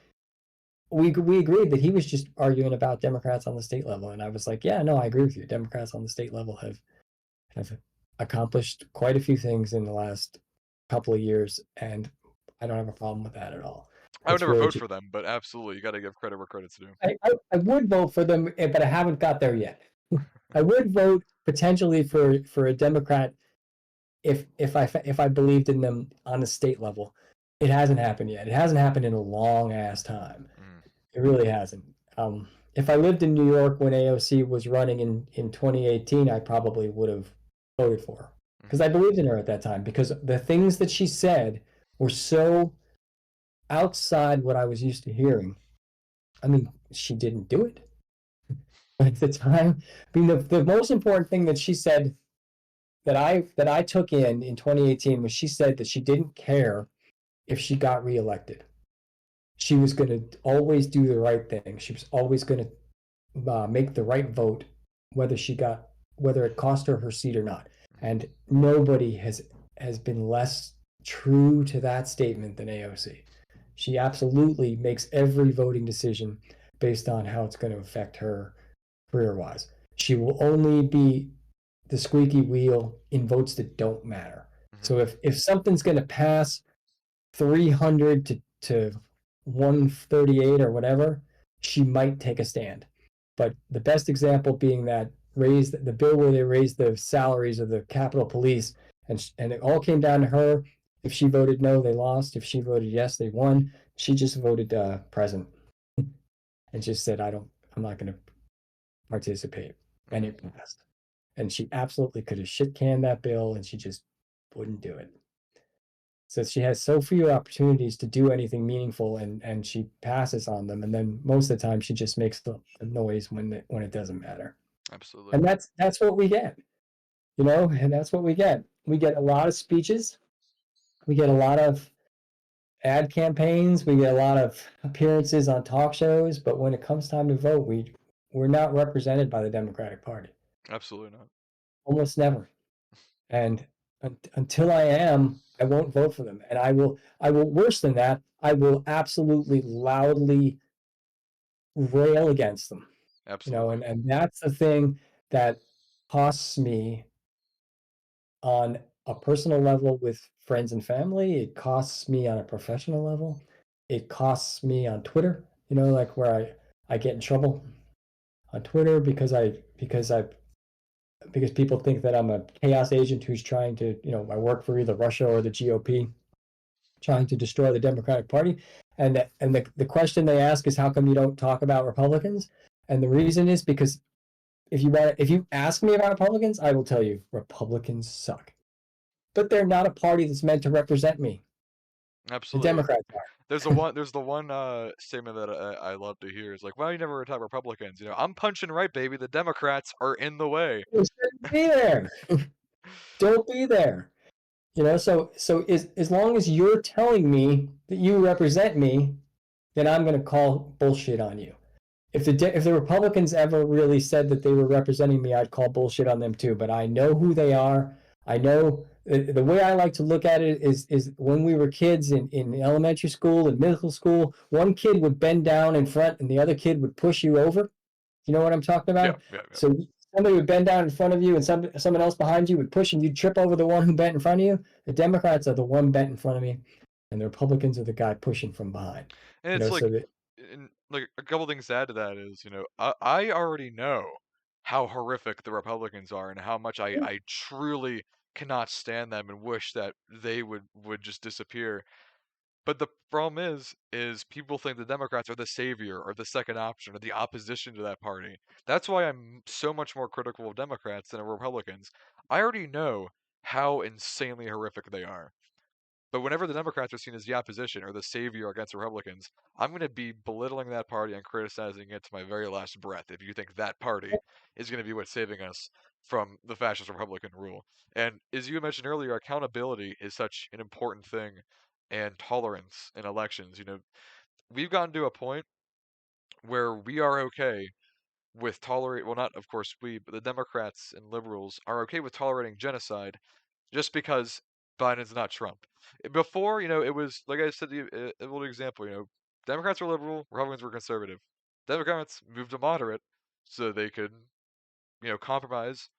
we agreed that he was just arguing about Democrats on the state level, and I was like, yeah, no, I agree with you. Democrats on the state level have accomplished quite a few things in the last couple of years, and I don't have a problem with that at all. I would It's never really vote just for them, but absolutely, you got to give credit where credit's due. I would vote for them, but I haven't got there yet. I would vote potentially for a Democrat if I believed in them on a state level. It hasn't happened yet. It hasn't happened in a long ass time. Mm, It really hasn't. If I lived in New York when AOC was running in 2018, I probably would have voted for her because mhm. I believed in her at that time because the things that she said were so outside what I was used to hearing. I mean, she didn't do it at the time. I mean, the most important thing that she said that I took in 2018 was she said that she didn't care if she got reelected. She was going to always do the right thing. She was always going to make the right vote, whether it cost her her seat or not. And nobody has been less true to that statement than AOC. She absolutely makes every voting decision based on how it's going to affect her career wise. She will only be the squeaky wheel in votes that don't matter. Mhm. So if something's going to pass 300 to 138 or whatever, she might take a stand. But the best example being that raised the bill where they raised the salaries of the Capitol Police, and it all came down to her. If she voted no, they lost. If she voted yes, they won. She just voted present and just said, I'm not going to participate. And Mhm. it passed. And she absolutely could have shit canned that bill and she just wouldn't do it. So she has so few opportunities to do anything meaningful and she passes on them. And then most of the time she just makes the noise when it doesn't matter. Absolutely. And that's what we get, and that's what we get. We get a lot of speeches, we get a lot of ad campaigns, we get a lot of appearances on talk shows, but when it comes time to vote, we're not represented by the Democratic Party. Absolutely not. Almost never. And until I am, I won't vote for them. And I will worse than that, I will absolutely loudly rail against them. Absolutely. And that's the thing that costs me on a personal level with friends and family. It costs me on a professional level. It costs me on Twitter, like where I get in trouble on Twitter because people think that I'm a chaos agent who's trying to, I work for either Russia or the GOP, trying to destroy the Democratic Party. And the question they ask is, how come you don't talk about Republicans? And the reason is because if you ask me about Republicans, I will tell you Republicans suck. But they're not a party that's meant to represent me. The Absolutely. Democrats There's the one statement that I love to hear is like, "Why you never attack Republicans?" I'm punching right, baby. The Democrats are in the way. are. They shouldn't be there. Don't be there. So as long as you're telling me that you represent me, then I'm going to call bullshit on you. If the Republicans ever really said that they were representing me, I'd call bullshit on them too. But I know who they are. I know the way I like to look at it is when we were kids in elementary school and middle school, one kid would bend down in front and the other kid would push you over. You know what I'm talking Yeah, about? yeah, yeah. So somebody would bend down in front of you and someone else behind you would push and you'd trip over the one who bent in front of you. The Democrats are the one bent in front of me and the Republicans are the guy pushing from behind. And You it's know, like, so that and like a couple things to add to that is, I already know how horrific the Republicans are and how much I truly cannot stand them and wish that they would just disappear. But the problem is people think the Democrats are the savior or the second option or the opposition to that party. That's why I'm so much more critical of Democrats than of Republicans. I already know how insanely horrific they are. But whenever the Democrats are seen as the opposition or the savior against Republicans, I'm going to be belittling that party and criticizing it to my very last breath if you think that party is going to be what's saving us from the fascist Republican rule. And as you mentioned earlier, accountability is such an important thing and tolerance in elections. We've gotten to a point where we are okay with tolerate well not of course we but the Democrats and liberals are okay with tolerating genocide just because Biden's not Trump. Before, it was like I said, a little example. Democrats were liberal, Republicans were conservative. Democrats moved to moderate so they could, compromise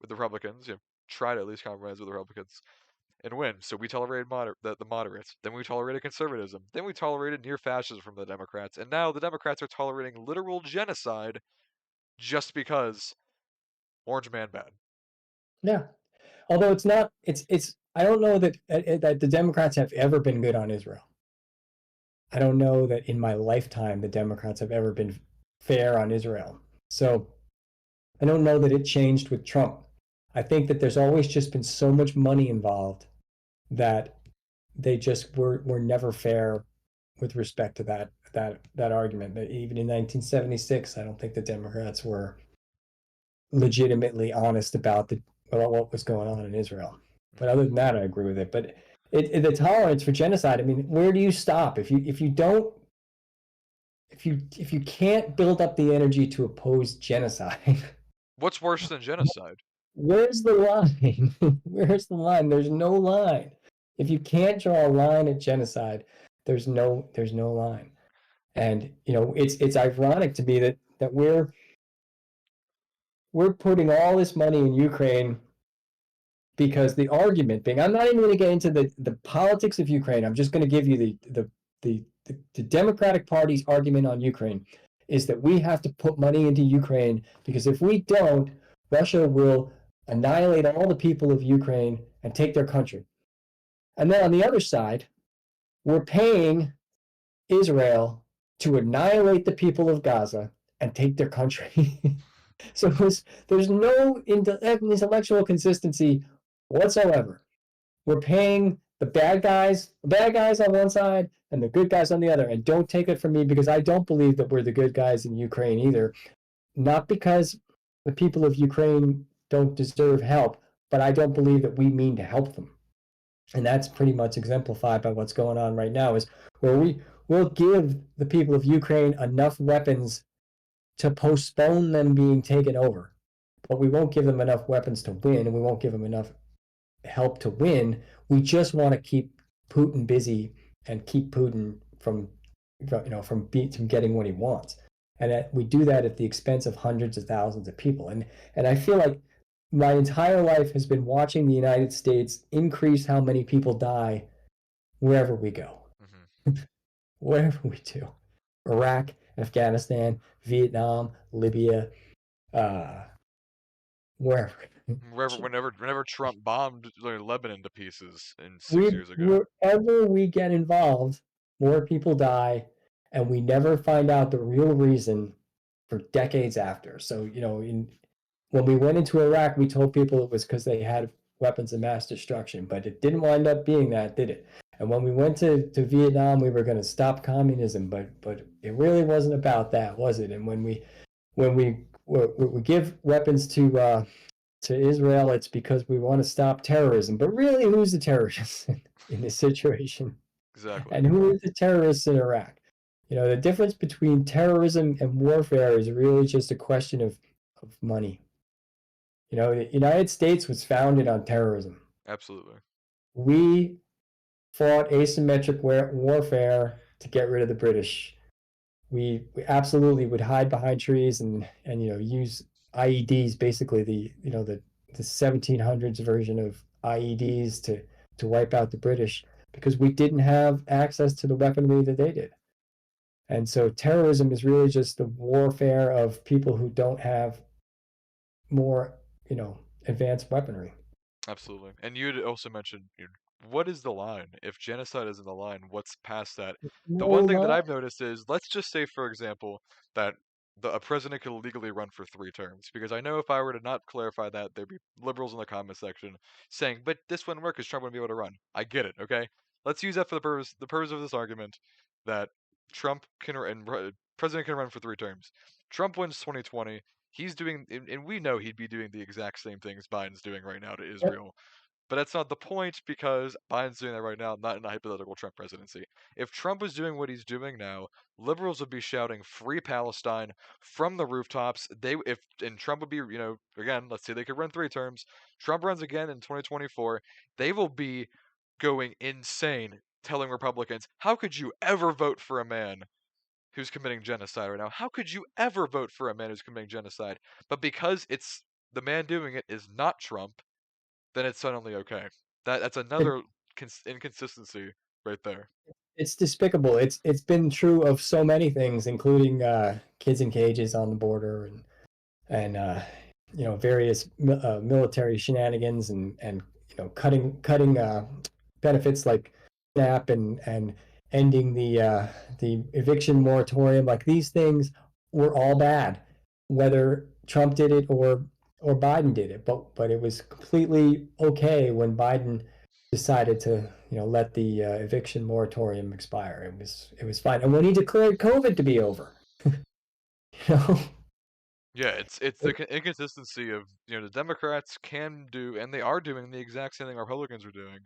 with the Republicans. Try to at least compromise with the Republicans and win. So we tolerated the moderates. Then we tolerated conservatism. Then we tolerated near fascism from the Democrats. And now the Democrats are tolerating literal genocide just because Orange Man bad. Yeah. Although it's not, it's. I don't know that the Democrats have ever been good on Israel. I don't know that in my lifetime the Democrats have ever been fair on Israel. So I don't know that it changed with Trump. I think that there's always just been so much money involved that they just were never fair with respect to that argument. That even in 1976, I don't think the Democrats were legitimately honest about what was going on in Israel. But Mhm. other than that, I agree with it. But the tolerance for genocide. I mean, where do you stop if you don't if you can't build up the energy to oppose genocide? What's worse than genocide? Where's the line? Where's the line? There's no line. If you can't draw a line at genocide, there's no line. And it's ironic to me that we're putting all this money in Ukraine because the argument being, I'm not even going to get into the politics of Ukraine. I'm just going to give you the Democratic Party's argument on Ukraine is that we have to put money into Ukraine because if we don't, Russia will annihilate all the people of Ukraine and take their country. And then on the other side, we're paying Israel to annihilate the people of Gaza and take their country. So there's no intellectual consistency whatsoever. We're paying the bad guys on one side and the good guys on the other. And don't take it from me because I don't believe that we're the good guys in Ukraine either. Not because the people of Ukraine don't deserve help, but I don't believe that we mean to help them. And that's pretty much exemplified by what's going on right now is where we will give the people of Ukraine enough weapons to postpone them being taken over. But we won't give them enough weapons to win, and we won't give them enough help to win. We just want to keep Putin busy and keep Putin from getting what he wants. And we do that at the expense of hundreds of thousands of people. And I feel like my entire life has been watching the United States increase how many people die wherever we go, Mhm. wherever we do. Iraq, Afghanistan, Vietnam, Libya, uh, wherever. Whenever Trump bombed Lebanon to pieces in we 6 years ago. Wherever we get involved, more people die, and we never find out the real reason for decades after. So, when we went into Iraq, we told people it was because they had weapons of mass destruction, but it didn't wind up being that, did it? And when we went to Vietnam, we were going to stop communism, but it really wasn't about that, was it? And when we give weapons to Israel, it's because we want to stop terrorism. But really, who's the terrorist in this situation? Exactly. And who are the terrorists in Iraq? The difference between terrorism and warfare is really just a question of money. The United States was founded on terrorism. Absolutely. We fought asymmetric warfare to get rid of the British. We absolutely would hide behind trees and use IEDs, basically the 1700s version of IEDs to wipe out the British because we didn't have access to the weaponry that they did. And so terrorism is really just the warfare of people who don't have more, advanced weaponry. Absolutely. And you'd also mentioned, what is the line? If genocide isn't the line, what's past that? The No one thing that lie. I've noticed is, let's just say, for example, that a president could legally run for 3 terms. Because I know if I were to not clarify that, there'd be liberals in the comment section saying, but this wouldn't work because Trump wouldn't be able to run. I get it, okay? Let's use that for the purpose of this argument that Trump can and president can run for 3 terms. Trump wins 2020. He's doing, and we know he'd be doing the exact same things Biden's doing right now to Yep. Israel. But that's not the point because Biden's doing that right now, not in a hypothetical Trump presidency. If Trump was doing what he's doing now, liberals would be shouting "Free Palestine" from the rooftops. And Trump would be, again, let's say they could run 3 terms. Trump runs again in 2024. They will be going insane, telling Republicans, "How could you ever vote for a man who's committing genocide right now? How could you ever vote for a man who's committing genocide?" But because it's the man doing it is not Trump, then it's suddenly okay. That's It, another inconsistency right there. it's despicable. It's been true of so many things, including kids in cages on the border and various military shenanigans and cutting benefits like SNAP and ending the eviction moratorium. Like these things were all bad, whether Trump did it or Biden did it. But it was completely okay when Biden decided to let the eviction moratorium expire. It was fine. And when he declared COVID to be over, you know. Yeah, it's the inconsistency of the Democrats can do and they are doing the exact same thing Republicans are doing,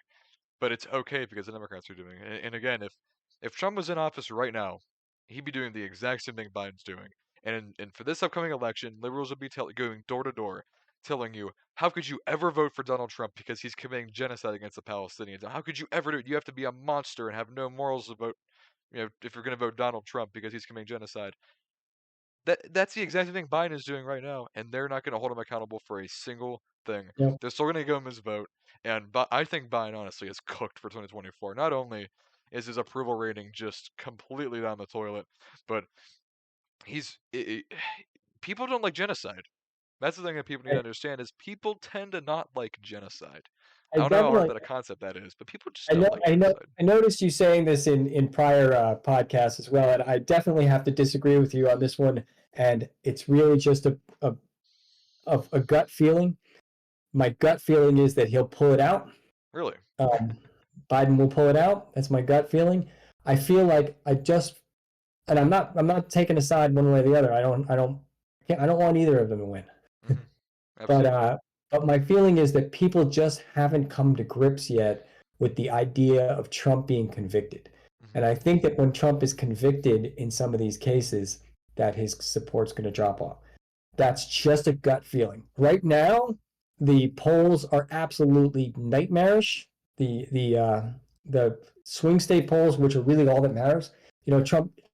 but it's okay because the Democrats are doing it. And again, if Trump was in office right now, he'd be doing the exact same thing Biden's doing. And for this upcoming election, liberals would be going door to door, telling you, "How could you ever vote for Donald Trump because he's committing genocide against the Palestinians? How could you ever do it? You have to be a monster and have no morals to vote, if you're going to vote Donald Trump because he's committing genocide." That's the exact same thing Biden is doing right now, and they're not going to hold him accountable for a single thing. Yep. They're still going to give him his vote, but I think Biden honestly is cooked for 2024. Not only is his approval rating just completely down the toilet, but he's people don't like genocide. That's the thing that people need to I, understand is people tend to not like genocide. I I don't know how hard definitely that a concept that is, but people just I don't know, like I know, genocide. I noticed you saying this in prior podcasts as well, and I definitely have to disagree with you on this one. And it's really just a gut feeling. My gut feeling is that he'll pull it out. Really. Um, Biden will pull it out. That's my gut feeling. I feel like and I'm not taking a side one way or the other. I don't want either of them to win. Hmm. But Absolutely. uh, but my feeling is that people just haven't come to grips yet with the idea of Trump being convicted. And Hmm. I think that when Trump is convicted in some of these cases, that his support's going to drop off. That's just a gut feeling. Right now, the polls are absolutely nightmarish. The swing state polls, which are really all that matters.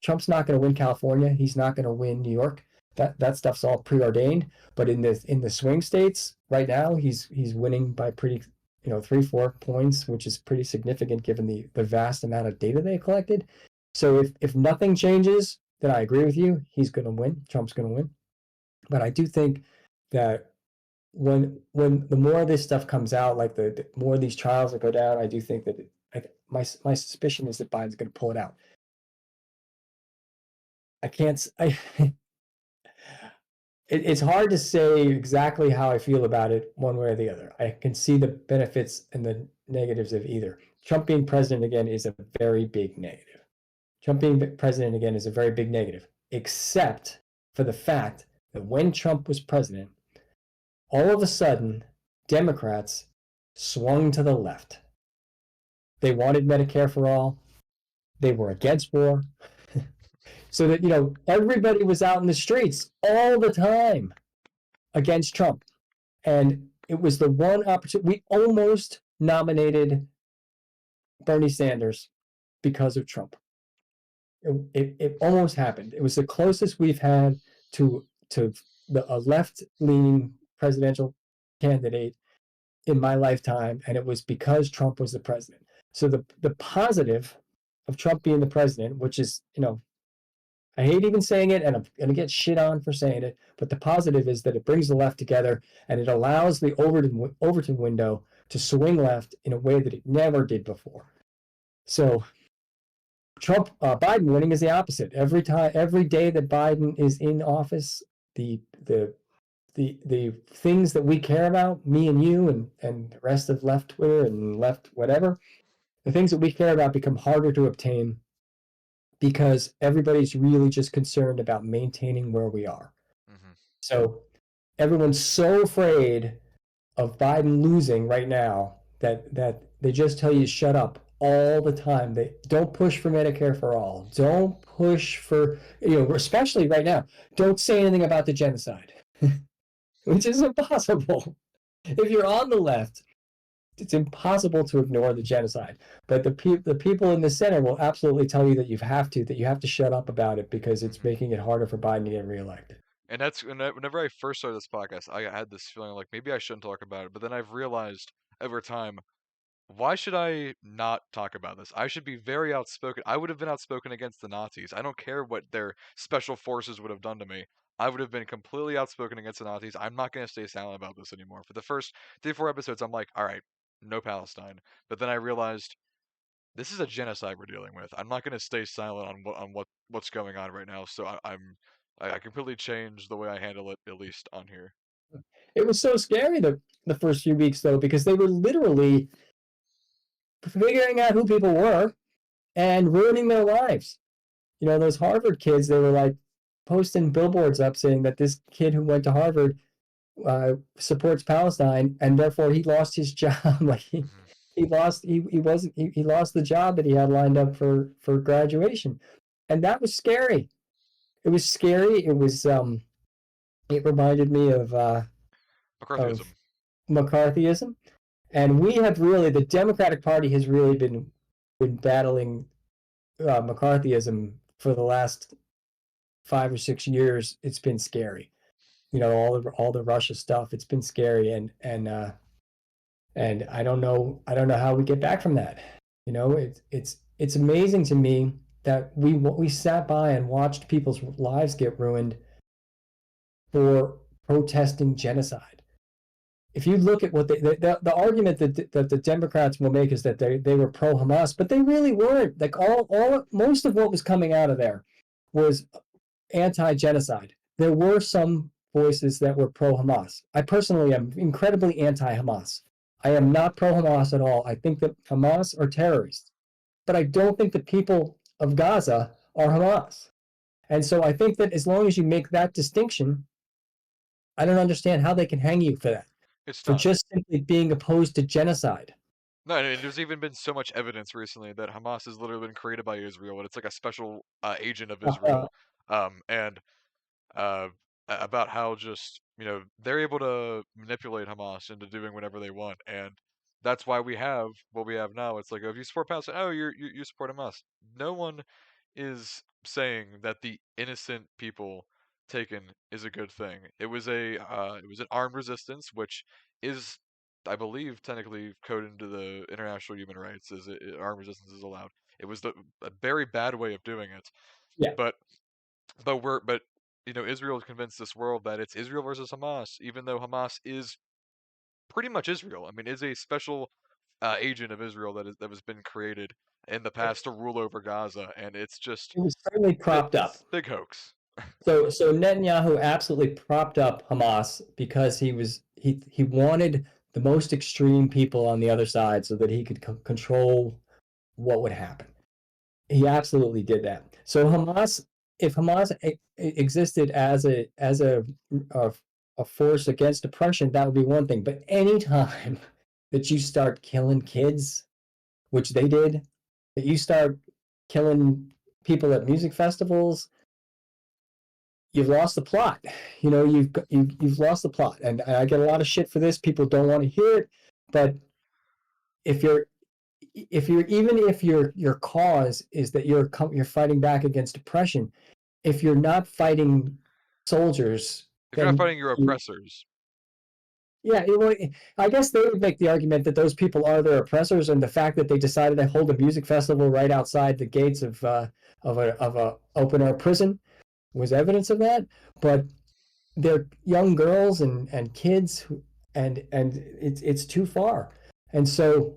Trump's not going to win California. He's not going to win New York. That stuff's all preordained. But in the swing states right now, he's winning by pretty 3-4 points, which is pretty significant given the vast amount of data they collected. So if nothing changes, then I agree with you. He's going to win. Trump's going to win. But I do think that when the more of this stuff comes out, like the more of these trials that go down, I do think that my suspicion is that Biden's going to pull it out. I can't. It's hard to say exactly how I feel about it one way or the other. I can see the benefits and the negatives of either. Trump being president again is a very big negative. Trump being president again is a very big negative, except for the fact that when Trump was president, all of a sudden, Democrats swung to the left. They wanted Medicare for all. They were against war. So that, everybody was out in the streets all the time against Trump. And it was the one opportunity. We almost nominated Bernie Sanders because of Trump. It almost happened. It was the closest we've had to a left leaning presidential candidate in my lifetime, and it was because Trump was the president. So the positive of Trump being the president, which is, I hate even saying it, and I'm going to get shit on for saying it, but the positive is that it brings the left together and it allows the Overton window to swing left in a way that it never did before. So Biden winning is the opposite. Every day that Biden is in office, the things that we care about, me and you and the rest of left Twitter and left whatever, the things that we care about become harder to obtain because everybody's really just concerned about maintaining where we are. Hmm. So everyone's so afraid of Biden losing right now that they just tell you to shut up all the time. They don't push for Medicare for all. Don't push for, especially right now. Don't say anything about the genocide, which is impossible. If you're on the left, it's impossible to ignore the genocide. But the people in the center will absolutely tell you that you have to shut up about it because it's Mhm. making it harder for Biden to get reelected. And whenever I first started this podcast, I had this feeling like maybe I shouldn't talk about it, but then I've realized over time, why should I not talk about this? I should be very outspoken. I would have been outspoken against the Nazis. I don't care what their special forces would have done to me. I would have been completely outspoken against the Nazis. I'm not going to stay silent about this anymore. For the first 3, 4 episodes, I'm like, all right, no Palestine. But then I realized this is a genocide we're dealing with. I'm not going to stay silent on what's going on right now. So I completely changed the way I handle it, at least on here. It was so scary the first few weeks though, because they were literally figuring out who people were and ruining their lives. Those Harvard kids, they were like posting billboards up saying that this kid who went to Harvard supports Palestine, and therefore he lost his job. Like Mhm. he lost he lost the job that he had lined up for graduation, and that was scary. It was scary. It reminded me of McCarthyism. McCarthyism, and we have really the Democratic Party has really been battling McCarthyism for the last 5 or 6 years. It's been scary. All the Russia stuff. It's been scary, and I don't know how we get back from that. It's amazing to me that we sat by and watched people's lives get ruined for protesting genocide. If you look at what the argument that the Democrats will make is that they were pro Hamas, but they really weren't. Like all most of what was coming out of there was anti-genocide. There were some voices that were pro-Hamas. I personally am incredibly anti-Hamas. I am not pro-Hamas at all. I think that Hamas are terrorists, but I don't think the people of Gaza are Hamas. And so I think that as long as you make that distinction, I don't understand how they can hang you for that, It's for tough. just simply being opposed to genocide. No, and there's even been so much evidence recently that Hamas has literally been created by Israel, and it's like a special agent of Uh, Israel. And uh, about how just they're able to manipulate Hamas into doing whatever they want, and that's why we have what we have now. It's like, oh, if you support Palestine, oh, you support Hamas. No one is saying that the innocent people taken is a good thing. It was an armed resistance, which is, I believe, technically coded into the international human rights as armed resistance is allowed. It was a very bad way of doing it, yeah, but Israel has convinced this world that it's Israel versus Hamas, even though Hamas is pretty much Israel. I mean, is a special agent of Israel that has been created in the it past to rule over Gaza, and it's just was certainly propped up. it's big hoax. So Netanyahu absolutely propped up Hamas because he wanted the most extreme people on the other side so that he could control what would happen. He absolutely did that. So if Hamas existed a a force against oppression, that would be one thing. But anytime that you start killing kids, which they did, that you start killing people at music festivals, you've lost the plot. You've lost the plot, and I get a lot of shit for this. People don't want to hear it, but if you're if your cause is that you're fighting back against oppression, if you're not fighting soldiers, If you're not then fighting your you, oppressors, yeah, I guess they would make the argument that those people are their oppressors, and the fact that they decided to hold a music festival right outside the gates of a open air prison was evidence of that. But they're young girls and kids and it's too far. And so,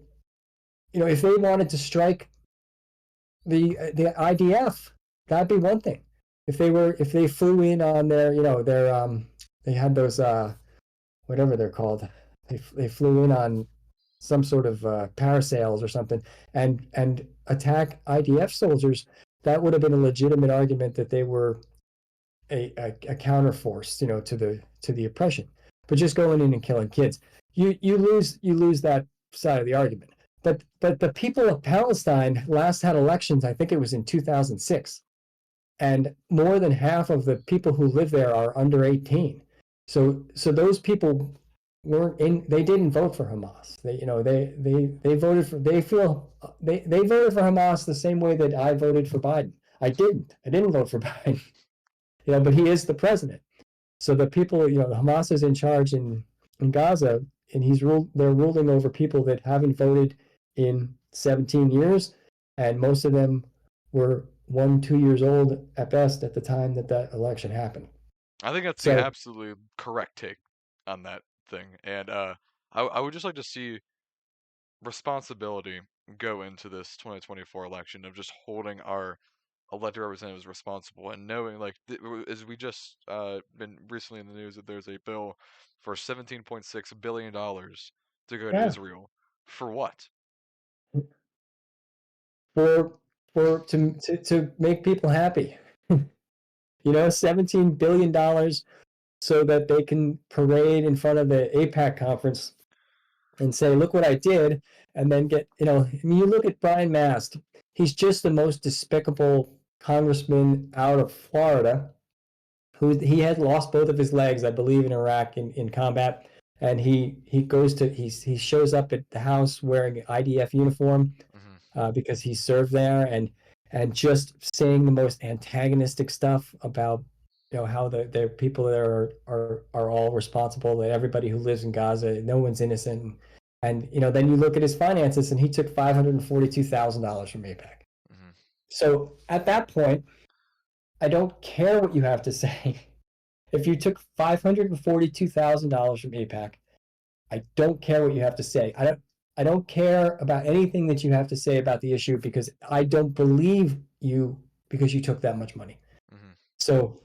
if they wanted to strike the IDF, that'd be one thing. If they flew in on their they had those whatever they're called. They flew in on some sort of parasails or something and attack IDF soldiers, that would have been a legitimate argument that they were a counterforce, to the oppression. But just going in and killing kids, you lose that side of the argument. But the people of Palestine last had elections, I think it was in 2006, and more than half of the people who live there are under 18. So those people weren't in. They didn't vote for Hamas. They voted for. They voted for Hamas the same way that I voted for Biden. I didn't. I didn't vote for Biden. But he is the president. So the people, Hamas is in charge in Gaza, and they're ruling over people that haven't voted in 17 years, and most of them were 1, 2 years old at best at the time that that election happened. I think that's the So absolute correct take on that thing, and I would just like to see responsibility go into this 2024 election of just holding our elected representatives responsible and knowing, like, as we just been recently in the news, that there's a bill for $17.6 billion to go to yeah, Israel. For what? for to make people happy, $17 billion so that they can parade in front of the APAC conference and say, look what I did, and then you look at Brian Mast, he's just the most despicable congressman out of Florida, who he had lost both of his legs, I believe, in Iraq in combat. And he shows up at the house wearing IDF uniform Hmm. because he served there, and just saying the most antagonistic stuff about how the people there are all responsible, that everybody who lives in Gaza, no one's innocent. And then you look at his finances, and he took $542,000 from APAC. Hmm. So at that point, I don't care what you have to say. If you took $542,000 from APAC, I don't care what you have to say. I don't care about anything that you have to say about the issue, because I don't believe you because you took that much money. Hmm. So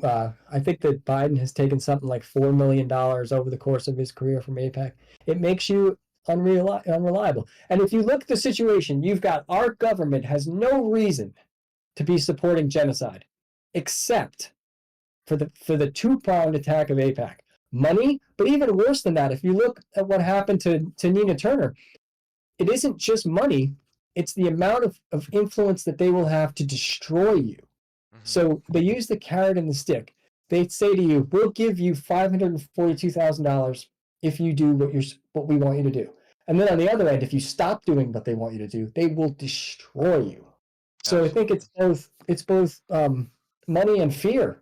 I think that Biden has taken something like $4 million over the course of his career from APAC. It makes you unreliable. And if you look at the situation, you've got our government has no reason to be supporting genocide, except for the two-pronged attack of APAC. Money, but even worse than that, if you look at what happened to Nina Turner, it isn't just money, it's the amount of influence that they will have to destroy you. Hmm. So they use the carrot and the stick. They say to you, we'll give you $542,000 if you do what we want you to do. And then on the other end, if you stop doing what they want you to do, they will destroy you. So I think Absolutely. it's both money and fear.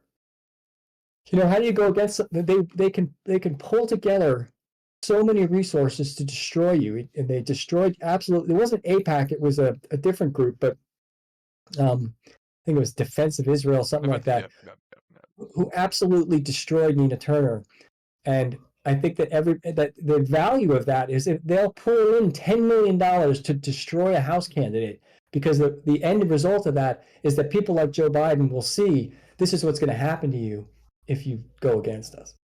How do you go against they can pull together so many resources to destroy you, and they destroyed absolutely. It wasn't APAC, it was a different group, but I think it was Defense of Israel, something like that, Yep, yep, yep, yep. who absolutely destroyed Nina Turner. And I think that the value of that is if they'll pull in $10 million to destroy a House candidate, because the end result of that is that people like Joe Biden will see this is what's going to happen to you if you go against us.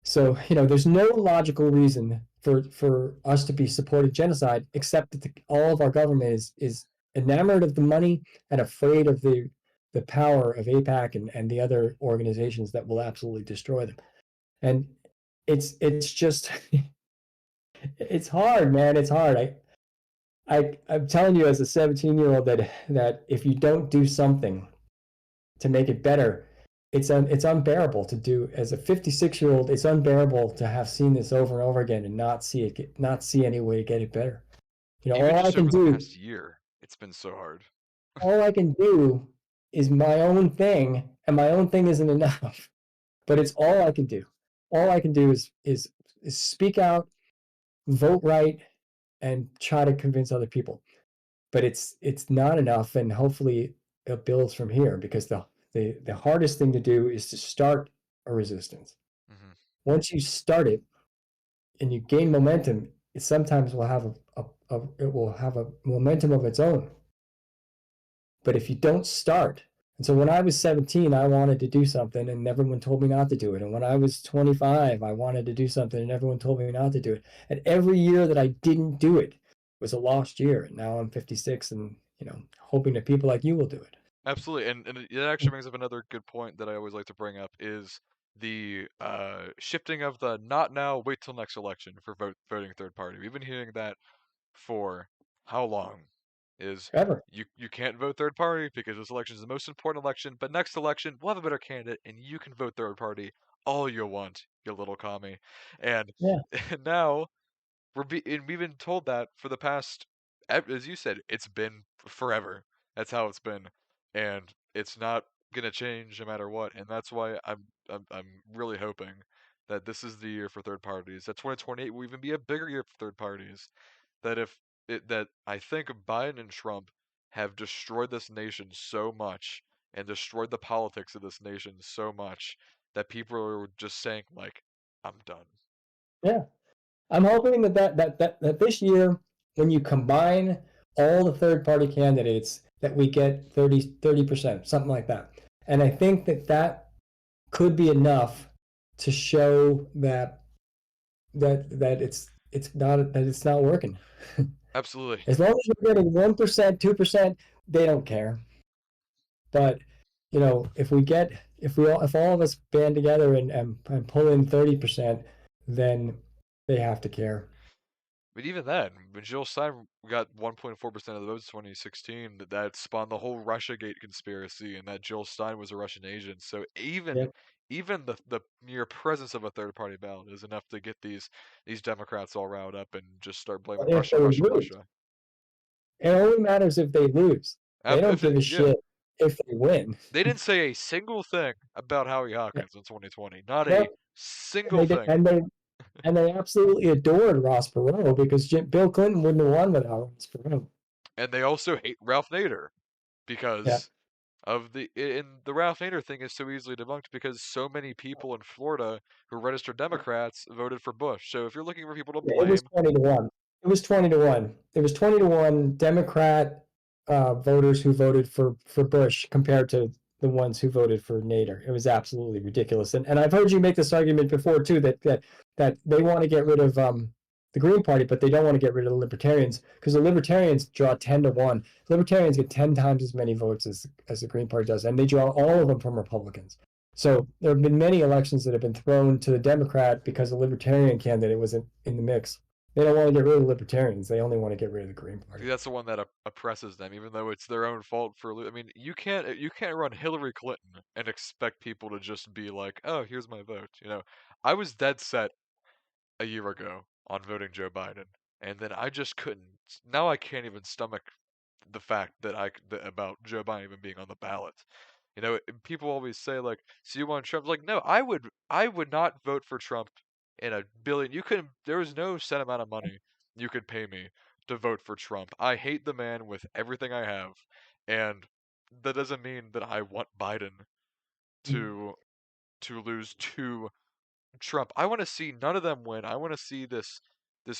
So there's no logical reason for us to be supporting genocide, except that all of our government is enamored of the money and afraid of the power of APAC and the other organizations that will absolutely destroy them. And it's just it's hard, man. It's hard. I'm telling you, as a 17-year-old, that if you don't do something to make it better, it's unbearable to do. As a 56-year-old, it's unbearable to have seen this over and over again and not see any way to get it better. Even just over the past year, it's been so hard. All I can do is my own thing, and my own thing isn't enough. But it's all I can do. All I can do is speak out, vote right, and try to convince other people. But it's not enough, and hopefully it builds from here, because the hardest thing to do is to start a resistance. Hmm. Once you start it and you gain momentum, it sometimes will have it will have a momentum of its own. But if you don't start, and so when I was 17, I wanted to do something and everyone told me not to do it. And when I was 25, I wanted to do something and everyone told me not to do it. And every year that I didn't do it was a lost year. And now I'm 56 and, hoping that people like you will do it. Absolutely, and it actually brings up another good point that I always like to bring up is the shifting of the not now, wait till next election for voting third party. We've been hearing that for how long? Is Ever. you can't vote third party because this election is the most important election, but next election we'll have a better candidate and you can vote third party all you want, you little commie. And Yeah. now and we've been told that for the past, as you said, it's been forever. That's how it's been, and it's not gonna change no matter what. And that's why I'm really hoping that this is the year for third parties. That 2028 will even be a bigger year for third parties. That if it that I think Biden and Trump have destroyed this nation so much and destroyed the politics of this nation so much that people are just saying like, I'm done. Yeah. I'm hoping that this year, when you combine all the third party candidates, that we get 30%, something like that. And I think that could be enough to show that it's not working. Absolutely. As long as we're getting 1%, 2%, they don't care. But if all of us band together and pull in 30%, then they have to care. But even then, when Jill Stein got 1.4% of the votes in 2016, that spawned the whole RussiaGate conspiracy, and that Jill Stein was a Russian agent. So Yeah. even the mere presence of a third party ballot is enough to get these Democrats all riled up and just start blaming If Russia, they Russia, lose, Russia. it only matters if they lose. They don't give a Yeah, shit if they win. they didn't say a single thing about Howie Yeah. Hawkins in 2020. Not a Nope. And single they did, thing. and they absolutely adored Ross Perot because Bill Clinton wouldn't have won without Ross Perot. And they also hate Ralph Nader Yeah. because of the Ralph Nader thing is so easily debunked because so many people in Florida who registered Democrats voted for Bush. So if you're looking for people to It was blame, 20-1. It was 20-1. It was 20-1 Democrat voters who voted for Bush compared to the ones who voted for Nader. It was absolutely ridiculous. And I've heard you make this argument before too that they want to get rid of the Green Party, but they don't want to get rid of the Libertarians because the Libertarians draw 10-1. Libertarians get 10 times as many votes as the Green Party does, and they draw all of them from Republicans. So there have been many elections that have been thrown to the Democrat because the Libertarian candidate was in the mix. They don't want to get rid of the Libertarians. They only want to get rid of the Green see, Party. that's the one that oppresses them, even though it's their own fault for. I mean, you can't run Hillary Clinton and expect people to just be like, oh, here's my vote. I was dead set a year ago on voting Joe Biden, and then I just couldn't. Now I can't even stomach the fact about Joe Biden even being on the ballot. People always say like, "So you want Trump?" Like, no, I would not vote for Trump in a billion. You couldn't. There was no set amount of money you could pay me to vote for Trump. I hate the man with everything I have, and that doesn't mean that I want Biden to lose to Trump. I want to see none of them win. I want to see this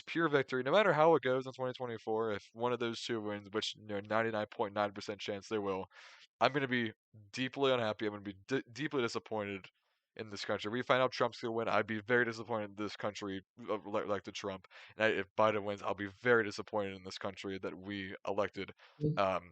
pure victory, no matter how it goes in 2024. If one of those two wins, which 99.9% chance they will, I'm going to be deeply unhappy. I'm going to be deeply disappointed in this country. If we find out Trump's going to win, I'd be very disappointed in this country elected Trump. And if Biden wins, I'll be very disappointed in this country that we elected um,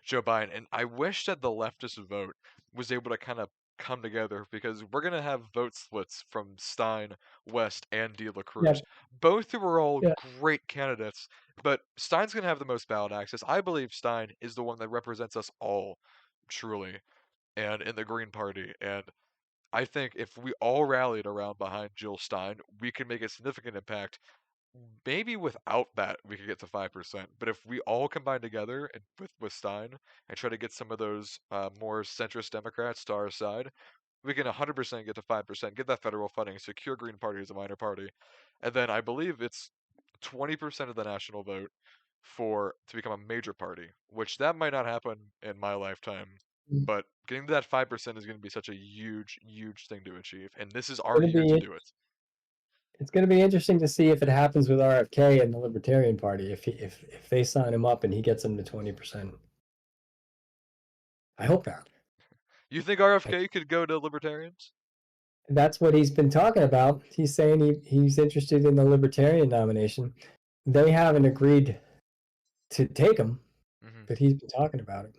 Joe Biden. And I wish that the leftist vote was able to kind of come together because we're going to have vote splits from Stein, West, and De La Yeah, Cruz. Both who are all yeah, great candidates, but Stein's going to have the most ballot access. I believe Stein is the one that represents us all, truly, and in the Green Party. And I think if we all rallied around behind Jill Stein, we can make a significant impact. Maybe without that, we could get to 5%. But if we all combine together and with Stein and try to get some of those more centrist Democrats to our side, we can 100% get to 5%, get that federal funding, secure Green Party as a minor party, and then I believe it's 20% of the national vote to become a major party, which that might not happen in my lifetime. But getting to that 5% is going to be such a huge, huge thing to achieve, and this is our it'll year to be do it. it's going to be interesting to see if it happens with RFK and the Libertarian Party if they sign him up and he gets them to 20%. I hope not. You think I, RFK could go to libertarians? that's what he's been talking about. He's saying he's interested in the Libertarian nomination. They haven't agreed to take him, Hmm. but he's been talking about it.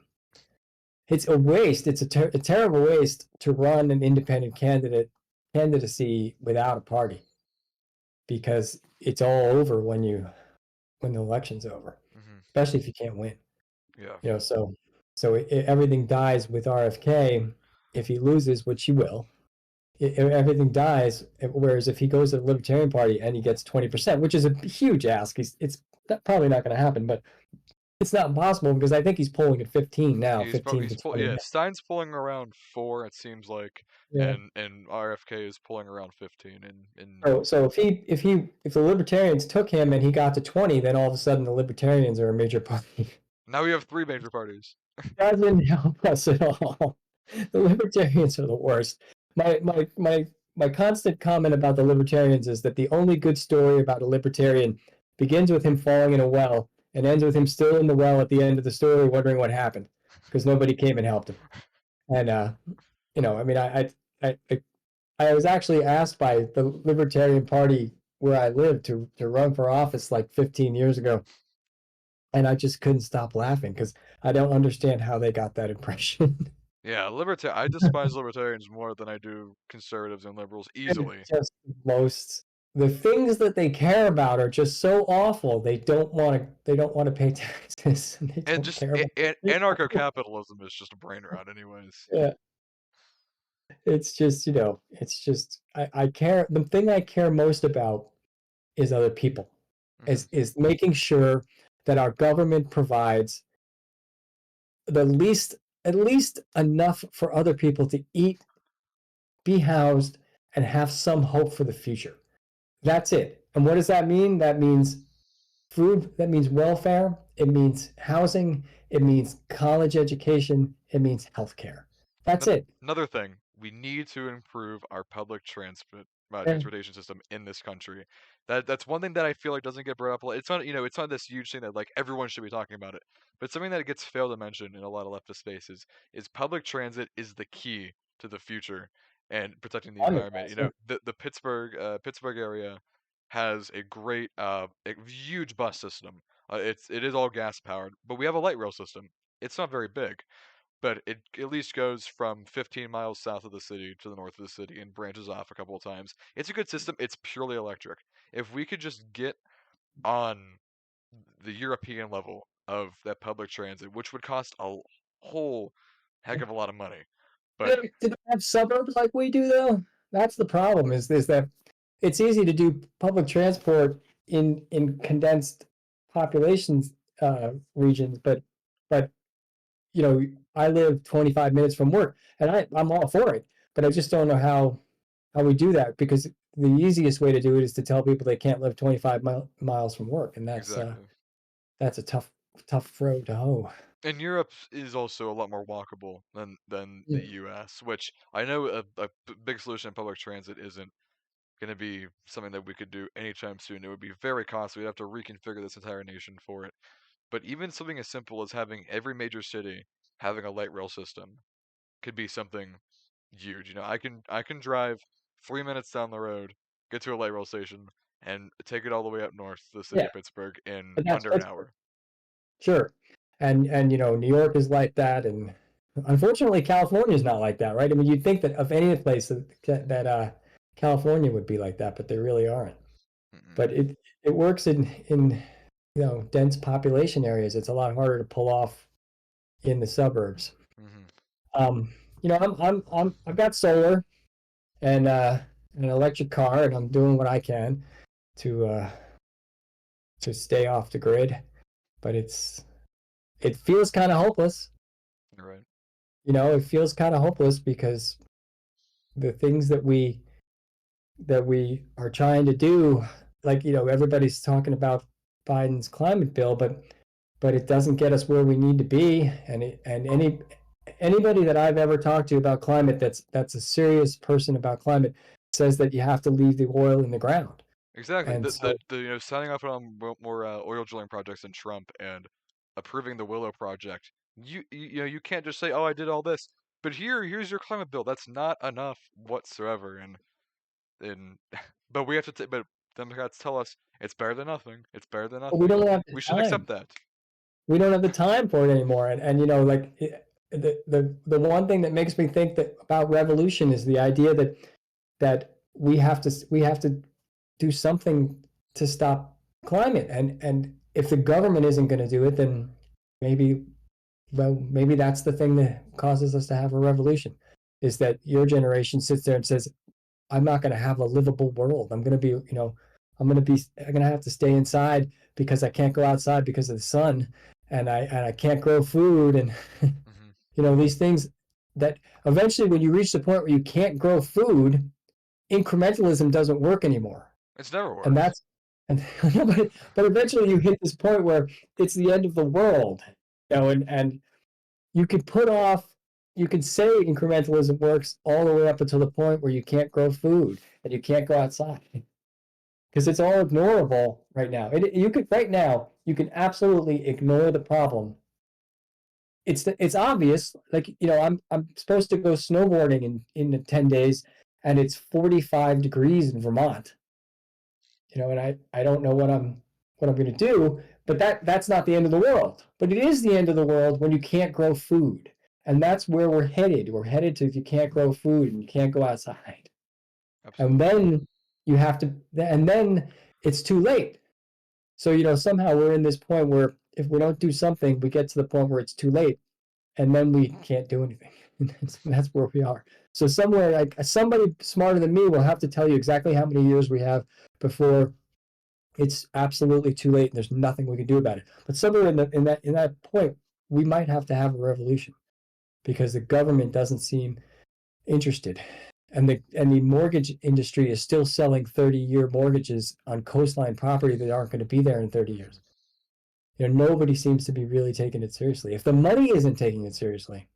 It's a waste. It's a terrible waste to run an independent candidate candidacy without a party because it's all over when the election's over, Hmm. especially if you can't win. Yeah. So everything dies with RFK if he loses, which he will. Everything dies. Whereas if he goes to the Libertarian Party and he gets 20%, which is a huge ask, it's probably not going to happen, but it's not impossible because I think he's polling at 15 now, 15 to 20 Yeah, now. Stein's pulling around 4, it seems like, Yeah. and RFK is pulling around 15 in So if the Libertarians took him and he got to 20, then all of a sudden the Libertarians are a major party. now we have 3 major parties. Doesn't help us at all. The Libertarians are the worst. My constant comment about the Libertarians is that the only good story about a Libertarian begins with him falling in a well and ends with him still in the well at the end of the story, wondering what happened because nobody came and helped him. And I mean, I was actually asked by the Libertarian Party where I live to run for office like 15 years ago, and I just couldn't stop laughing because I don't understand how they got that impression. Yeah, I despise libertarians more than I do conservatives and liberals And easily. just most the things that they care about are just so awful. They don't want to pay taxes and they And don't just care about people. anarcho-capitalism is just a brain rot anyways. Yeah, it's just, it's just I care the thing I care most about is other people. Hmm. Is making sure that our government provides the least at least enough for other people to eat, be housed, and have some hope for the future. That's it. And what does that mean? That means food, that means welfare, it means housing, it means college education, it means healthcare. That's Ano- it. Another thing, we need to improve our public Yeah, transportation system in this country. That's one thing that I feel like doesn't get brought up. It's not, it's not this huge thing that like everyone should be talking about it, but something that gets failed to mention in a lot of leftist spaces is public transit is the key to the future and protecting the I'm environment. impressed. Yeah. The Pittsburgh area has a huge bus system. It is all gas powered, but we have a light rail system. It's not very big, but it at least goes from 15 miles south of the city to the north of the city and branches off a couple of times. It's a good system. It's purely electric. If we could just get on the European level of that public transit, which would cost a whole heck of a lot of money, but Do they have suburbs like we do though? That's the problem, is that it's easy to do public transport in condensed populations regions, but I live 25 minutes from work and I'm all for it, but I just don't know how we do that because the easiest way to do it is to tell people they can't live 25 miles from work, and exactly. that's a tough road to hoe. And Europe is also a lot more walkable than the Yeah. U.S., which I know big solution in public transit isn't going to be something that we could do anytime soon. It would be very costly. We'd have to reconfigure this entire nation for it. But even something as simple as having every major city having a light rail system could be something huge. I can drive 3 minutes down the road, get to a light rail station, and take it all the way up north to the city Yeah, of Pittsburgh in but that's under an Pittsburgh. hour. Sure. And New York is like that, and unfortunately California is not like that, right? I mean, you'd think that of any place that California would be like that, but they really aren't. Mm-mm. But it works in dense population areas. It's a lot harder to pull off in the suburbs. Hmm. Um, I've got solar and an electric car, and I'm doing what I can to uh, to stay off the grid. But it feels kind of hopeless. You're right. It feels kind of hopeless because the things that we are trying to do, like everybody's talking about Biden's climate bill, but it doesn't get us where we need to be. And anybody that I've ever talked to about climate that's a serious person about climate says that you have to leave the oil in the ground. Exactly. And so Signing off on more oil drilling projects than Trump and approving the Willow project. You can't just say, "Oh, I did all this," but here's your climate bill. That's not enough whatsoever. And but we have to. But Democrats tell us it's better than nothing. It's better than we nothing. don't have the We should accept time. that. We don't have the time for it anymore. And like the one thing that makes me think that about revolution is the idea that that we have to do something to stop climate. And if the government isn't going to do it, then maybe maybe that's the thing that causes us to have a revolution, is that your generation sits there and says, I'm not going to have a livable world. I'm going to be, I'm going to have to stay inside because I can't go outside because of the sun, and I can't grow food, and Hmm. these things that eventually, when you reach the point where you can't grow food, incrementalism doesn't work anymore. It's never And worked. that's and but eventually you hit this point where it's the end of the world, and you could put off you can say incrementalism works all the way up until the point where you can't grow food and you can't go outside because it's all ignorable right now. You could right now you can absolutely ignore the problem. It's obvious. Like, I'm supposed to go snowboarding in 10 days, and it's 45 degrees in Vermont. And I don't know what I'm going to do, but that's not the end of the world. But it is the end of the world when you can't grow food. And that's where we're headed. We're headed to, if you can't grow food and you can't go outside. And Absolutely. then and then it's too late. So, somehow we're in this point where if we don't do something, we get to the point where it's too late, and then we can't do anything. And that's where we are. So somewhere, like, somebody smarter than me will have to tell you exactly how many years we have before it's absolutely too late and there's nothing we can do about it. But somewhere in that point, we might have to have a revolution because the government doesn't seem interested. And the mortgage industry is still selling 30-year mortgages on coastline property that aren't going to be there in 30 years. Hmm. Nobody seems to be really taking it seriously. If the money isn't taking it seriously,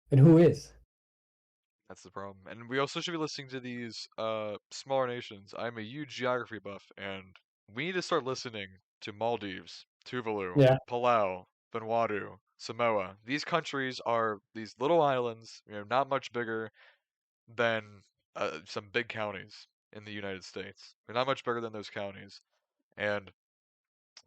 then who is? That's the problem. And we also should be listening to these smaller nations. I'm a huge geography buff, and we need to start listening to Maldives, Tuvalu, Yeah. Palau, Vanuatu, Samoa. These countries are these little islands, not much bigger than some big counties in the United States. They're not much bigger than those counties. And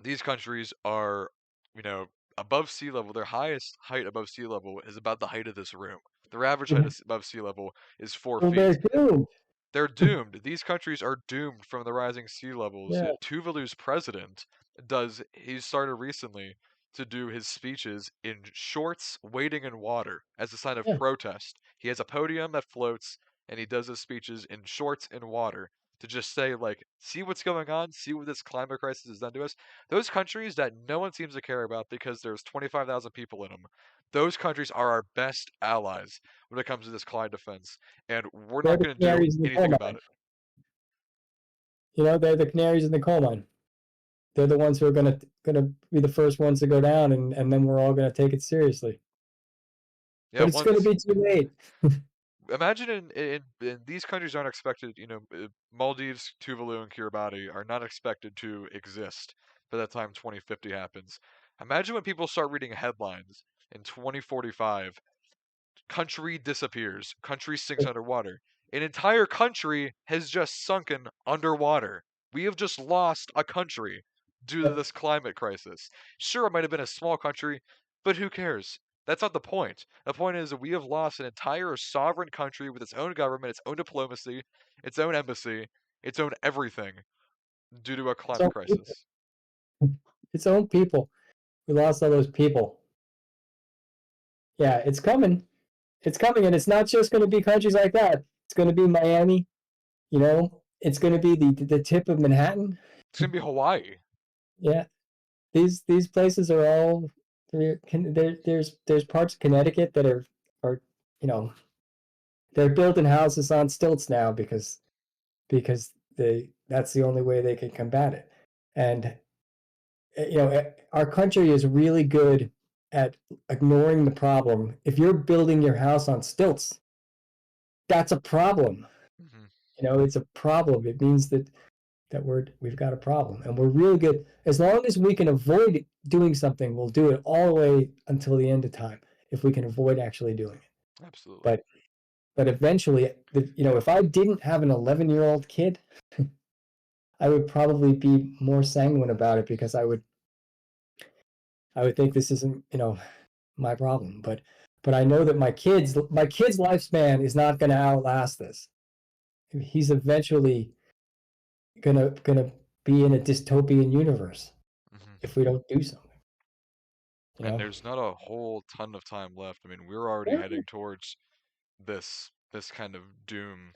these countries are, you know, above sea level. Their highest height above sea level is about the height of this room. Their average height above sea level is four Well, they're feet. doomed. They're doomed. These countries are doomed from the rising sea levels. Yeah. Tuvalu's president he started recently to do his speeches in shorts, wading in water as a sign of Yeah. protest. He has a podium that floats, and he does his speeches in shorts and water to just say, like, see what's going on, see what this climate crisis has done to us. Those countries that no one seems to care about because there's 25,000 people in them, those countries are our best allies when it comes to this climate defense, and we're They're not the going to do canaries in the coal anything about mine. it. They're the canaries in the coal mine. They're the ones who are gonna be the first ones to go down, and then we're all gonna take it seriously. Yeah, But it's gonna once be too late. imagine in these countries aren't expected, Maldives, Tuvalu, and Kiribati are not expected to exist by the time 2050 happens. Imagine when people start reading headlines in 2045. Country disappears. Country sinks underwater. An entire country has just sunken underwater. We have just lost a country due to this climate crisis. Sure, it might have been a small country, but who cares? That's not the point. The point is that we have lost an entire sovereign country with its own government, its own diplomacy, its own embassy, its own everything due to a Its climate own people. crisis. Its own people. We lost all those people. Yeah, it's coming. It's coming, and it's not just going to be countries like that. It's going to be Miami. It's going to be the tip of Manhattan. It's gonna be Hawaii. Yeah, these places are all there's parts of Connecticut that are you know they're building houses on stilts now because that's the only way they can combat it. And our country is really good at ignoring the problem. If you're building your house on stilts, that's a problem. Hmm. It's a problem. It means that we've got a problem, and we're really good. As long as we can avoid doing something, we'll do it all the way until the end of time. If we can avoid actually doing it, Absolutely. but eventually, if I didn't have an 11-year-old kid, I would probably be more sanguine about it because I would think this isn't my problem. But I know that my kid's lifespan is not going to outlast this. He's eventually gonna be in a dystopian universe Hmm. if we don't do something. You And know, there's not a whole ton of time left. I mean, we're already heading towards this kind of doom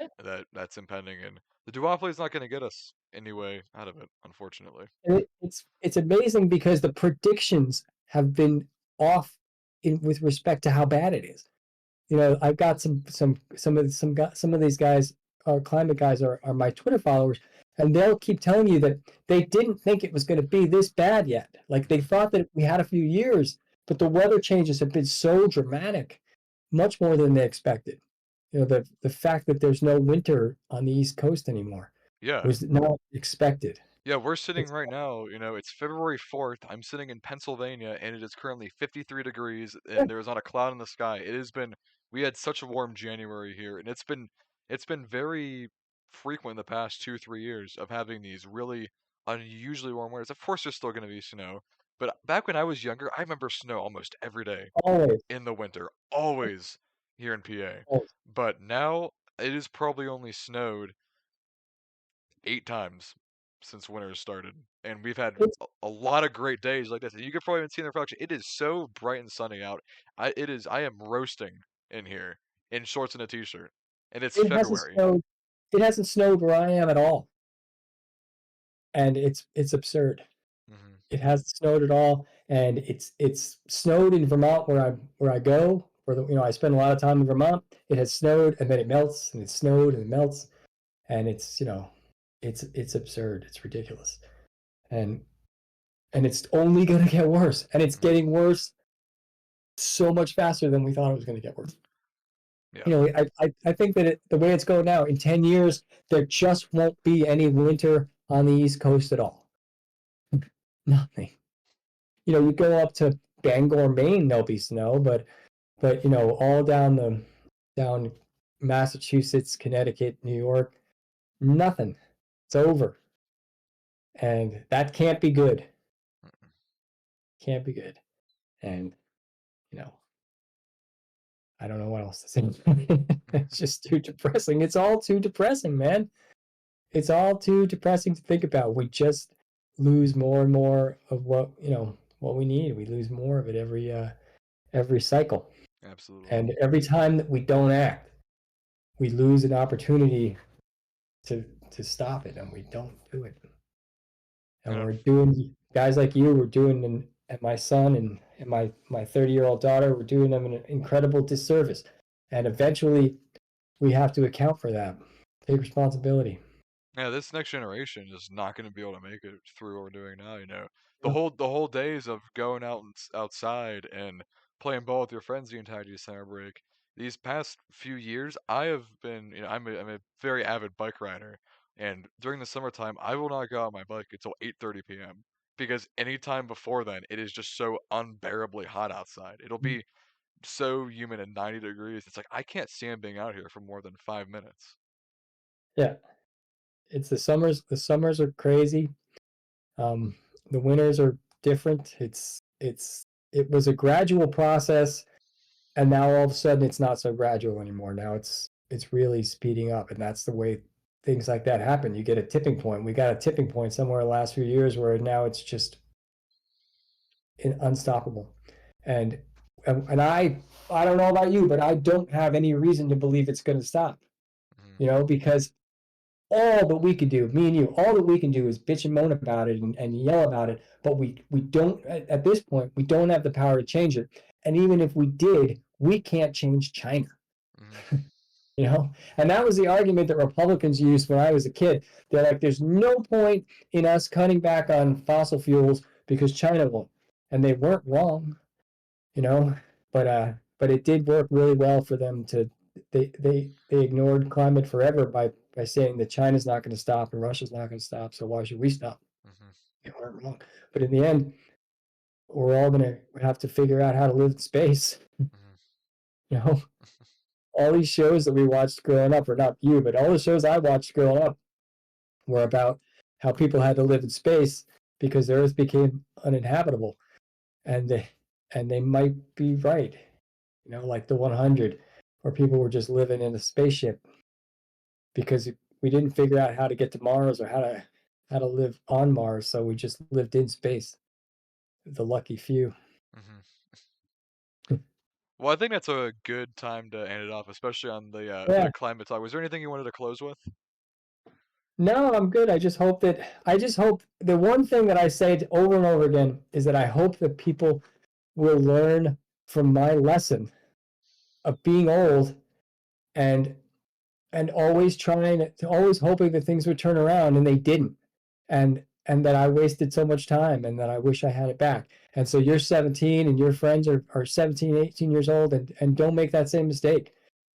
that's impending, and the duopoly is not going to get us any way out of it, unfortunately. it's amazing because the predictions have been off in with respect to how bad it is. You know, I've got some of these guys, climate guys, are my Twitter followers, and they'll keep telling you that they didn't think it was going to be this bad yet. Like they Hmm. thought that we had a few years, but the weather changes have been so dramatic, much more than they expected. You know, the fact that there's no winter on the East Coast anymore Yeah. was not expected. Yeah, we're sitting It's right now, it's February 4th. I'm sitting in Pennsylvania and it is currently 53 degrees and there is not a cloud in the sky. We had such a warm January here and it's been very frequent the past 2, 3 years of having these really unusually warm winters. Of course, there's still going to be snow, but back when I was younger, I remember snow almost every day always, in the winter, always here in PA. always. But now it has probably only snowed 8 times since winter has started, and we've had It's a lot of great days like this. And you could probably even see in the reflection. It is so bright and sunny out. I am roasting in here in shorts and a t-shirt, and it's it hasn't February. snowed. It hasn't snowed where I am at all, and it's absurd. Hmm. It hasn't snowed at all, and it's snowed in Vermont where I go. Where I spend a lot of time in Vermont. It has snowed and then it melts, and it's snowed and it melts, and it's absurd. It's ridiculous, and and it's only going to get worse, and it's Hmm. getting worse so much faster than we thought it was going to get worse. Yeah. You know, I think that the way it's going now, in 10 years, there just won't be any winter on the East Coast at all. Nothing. You know, you go up to Bangor, Maine, there'll be snow, but all down Massachusetts, Connecticut, New York, nothing. It's over. And that can't be good. Can't be good. And, you know, I don't know what else to say. It's just too depressing. It's all too depressing, man. It's all too depressing to think about. We just lose more and more of what we need. We lose more of it every cycle. Absolutely. And every time that we don't act, we lose an opportunity to stop it, and we don't do it. And And we're doing guys like you, we're doing and my son and my 30-year-old daughter, we're doing them an incredible disservice. And eventually we have to account for that. Take responsibility. yeah, this next generation is not going to be able to make it through what we're doing now. The Yeah. whole days of going out and outside and playing ball with your friends the entirety of summer break. These past few years, I have been, I'm a very avid bike rider, and during the summertime, I will not go out on my bike until 8:30 p.m. because anytime before then, it is just so unbearably hot outside. It'll be so humid and 90 degrees. It's like I can't stand being out here for more than 5 minutes. Yeah. It's the summers are crazy. Um, the winters are different. It was a gradual process, and now all of a sudden it's not so gradual anymore. Now it's really speeding up, and that's the way things like that happen. You get a tipping point. We got a tipping point somewhere in the last few years where now it's just unstoppable. And and I don't know about you, but I don't have any reason to believe it's going to stop. Hmm. Because all that we can do, me and you, all that we can do is bitch and moan about it and yell about it. But we don't at this point we don't have the power to change it. And even if we did, we can't change China. Hmm. And that was the argument that Republicans used when I was a kid. They're like, there's no point in us cutting back on fossil fuels because China won't. And they weren't wrong, you know, but it did work really well for them to they ignored climate forever by saying that China's not going to stop and Russia's not going to stop, so why should we stop? Hmm. They weren't wrong. But in the end, we're all going to have to figure out how to live in space. Hmm. you know all these shows that we watched growing up, or not you, but all the shows I watched growing up were about how people had to live in space because the earth became uninhabitable, and they might be right, like the 100, where people were just living in a spaceship. because we didn't figure out how to get to Mars or how to live on Mars, so we just lived in space. The lucky few. Mhm. Well, I think that's a good time to end it off, especially on Yeah. the climate talk. Was there anything you wanted to close with? No, I'm good. I just hope the one thing that I say over and over again is that I hope that people will learn from my lesson of being old and always trying to always hoping that things would turn around and they didn't. And that I wasted so much time and that I wish I had it back. And so you're 17 and your friends are 17, 18 years old and don't make that same mistake.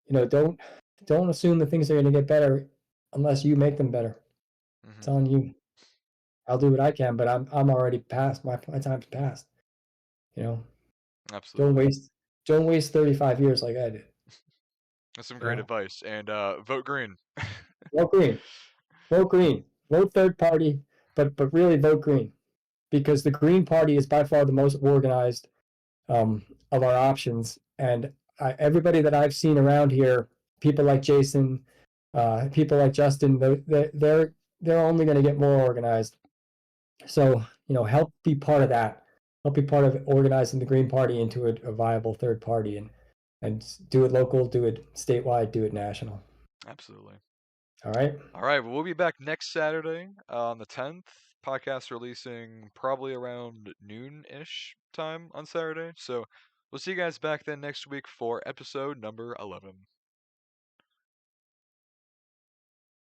You know, don't assume that things are going to get better unless you make them better. It's Mhm. on you. I'll do what I can, but I'm already past my time's past. You know, don't Absolutely. waste don't waste 35 years like I did. That's some You great know, advice. And vote green. vote green, vote green, vote third party, but really vote green because the Green Party is by far the most organized of our options. And everybody that I've seen around here, people like Jason, people like Justin, they're only going to get more organized. So help be part of that. Help be part of organizing the Green Party into a viable third party, and do it local, do it statewide, do it national. Absolutely. All right. All right, well, we'll be back next Saturday on the 10th. Podcast releasing probably around noon-ish time on Saturday. So we'll see you guys back then next week for episode number 11.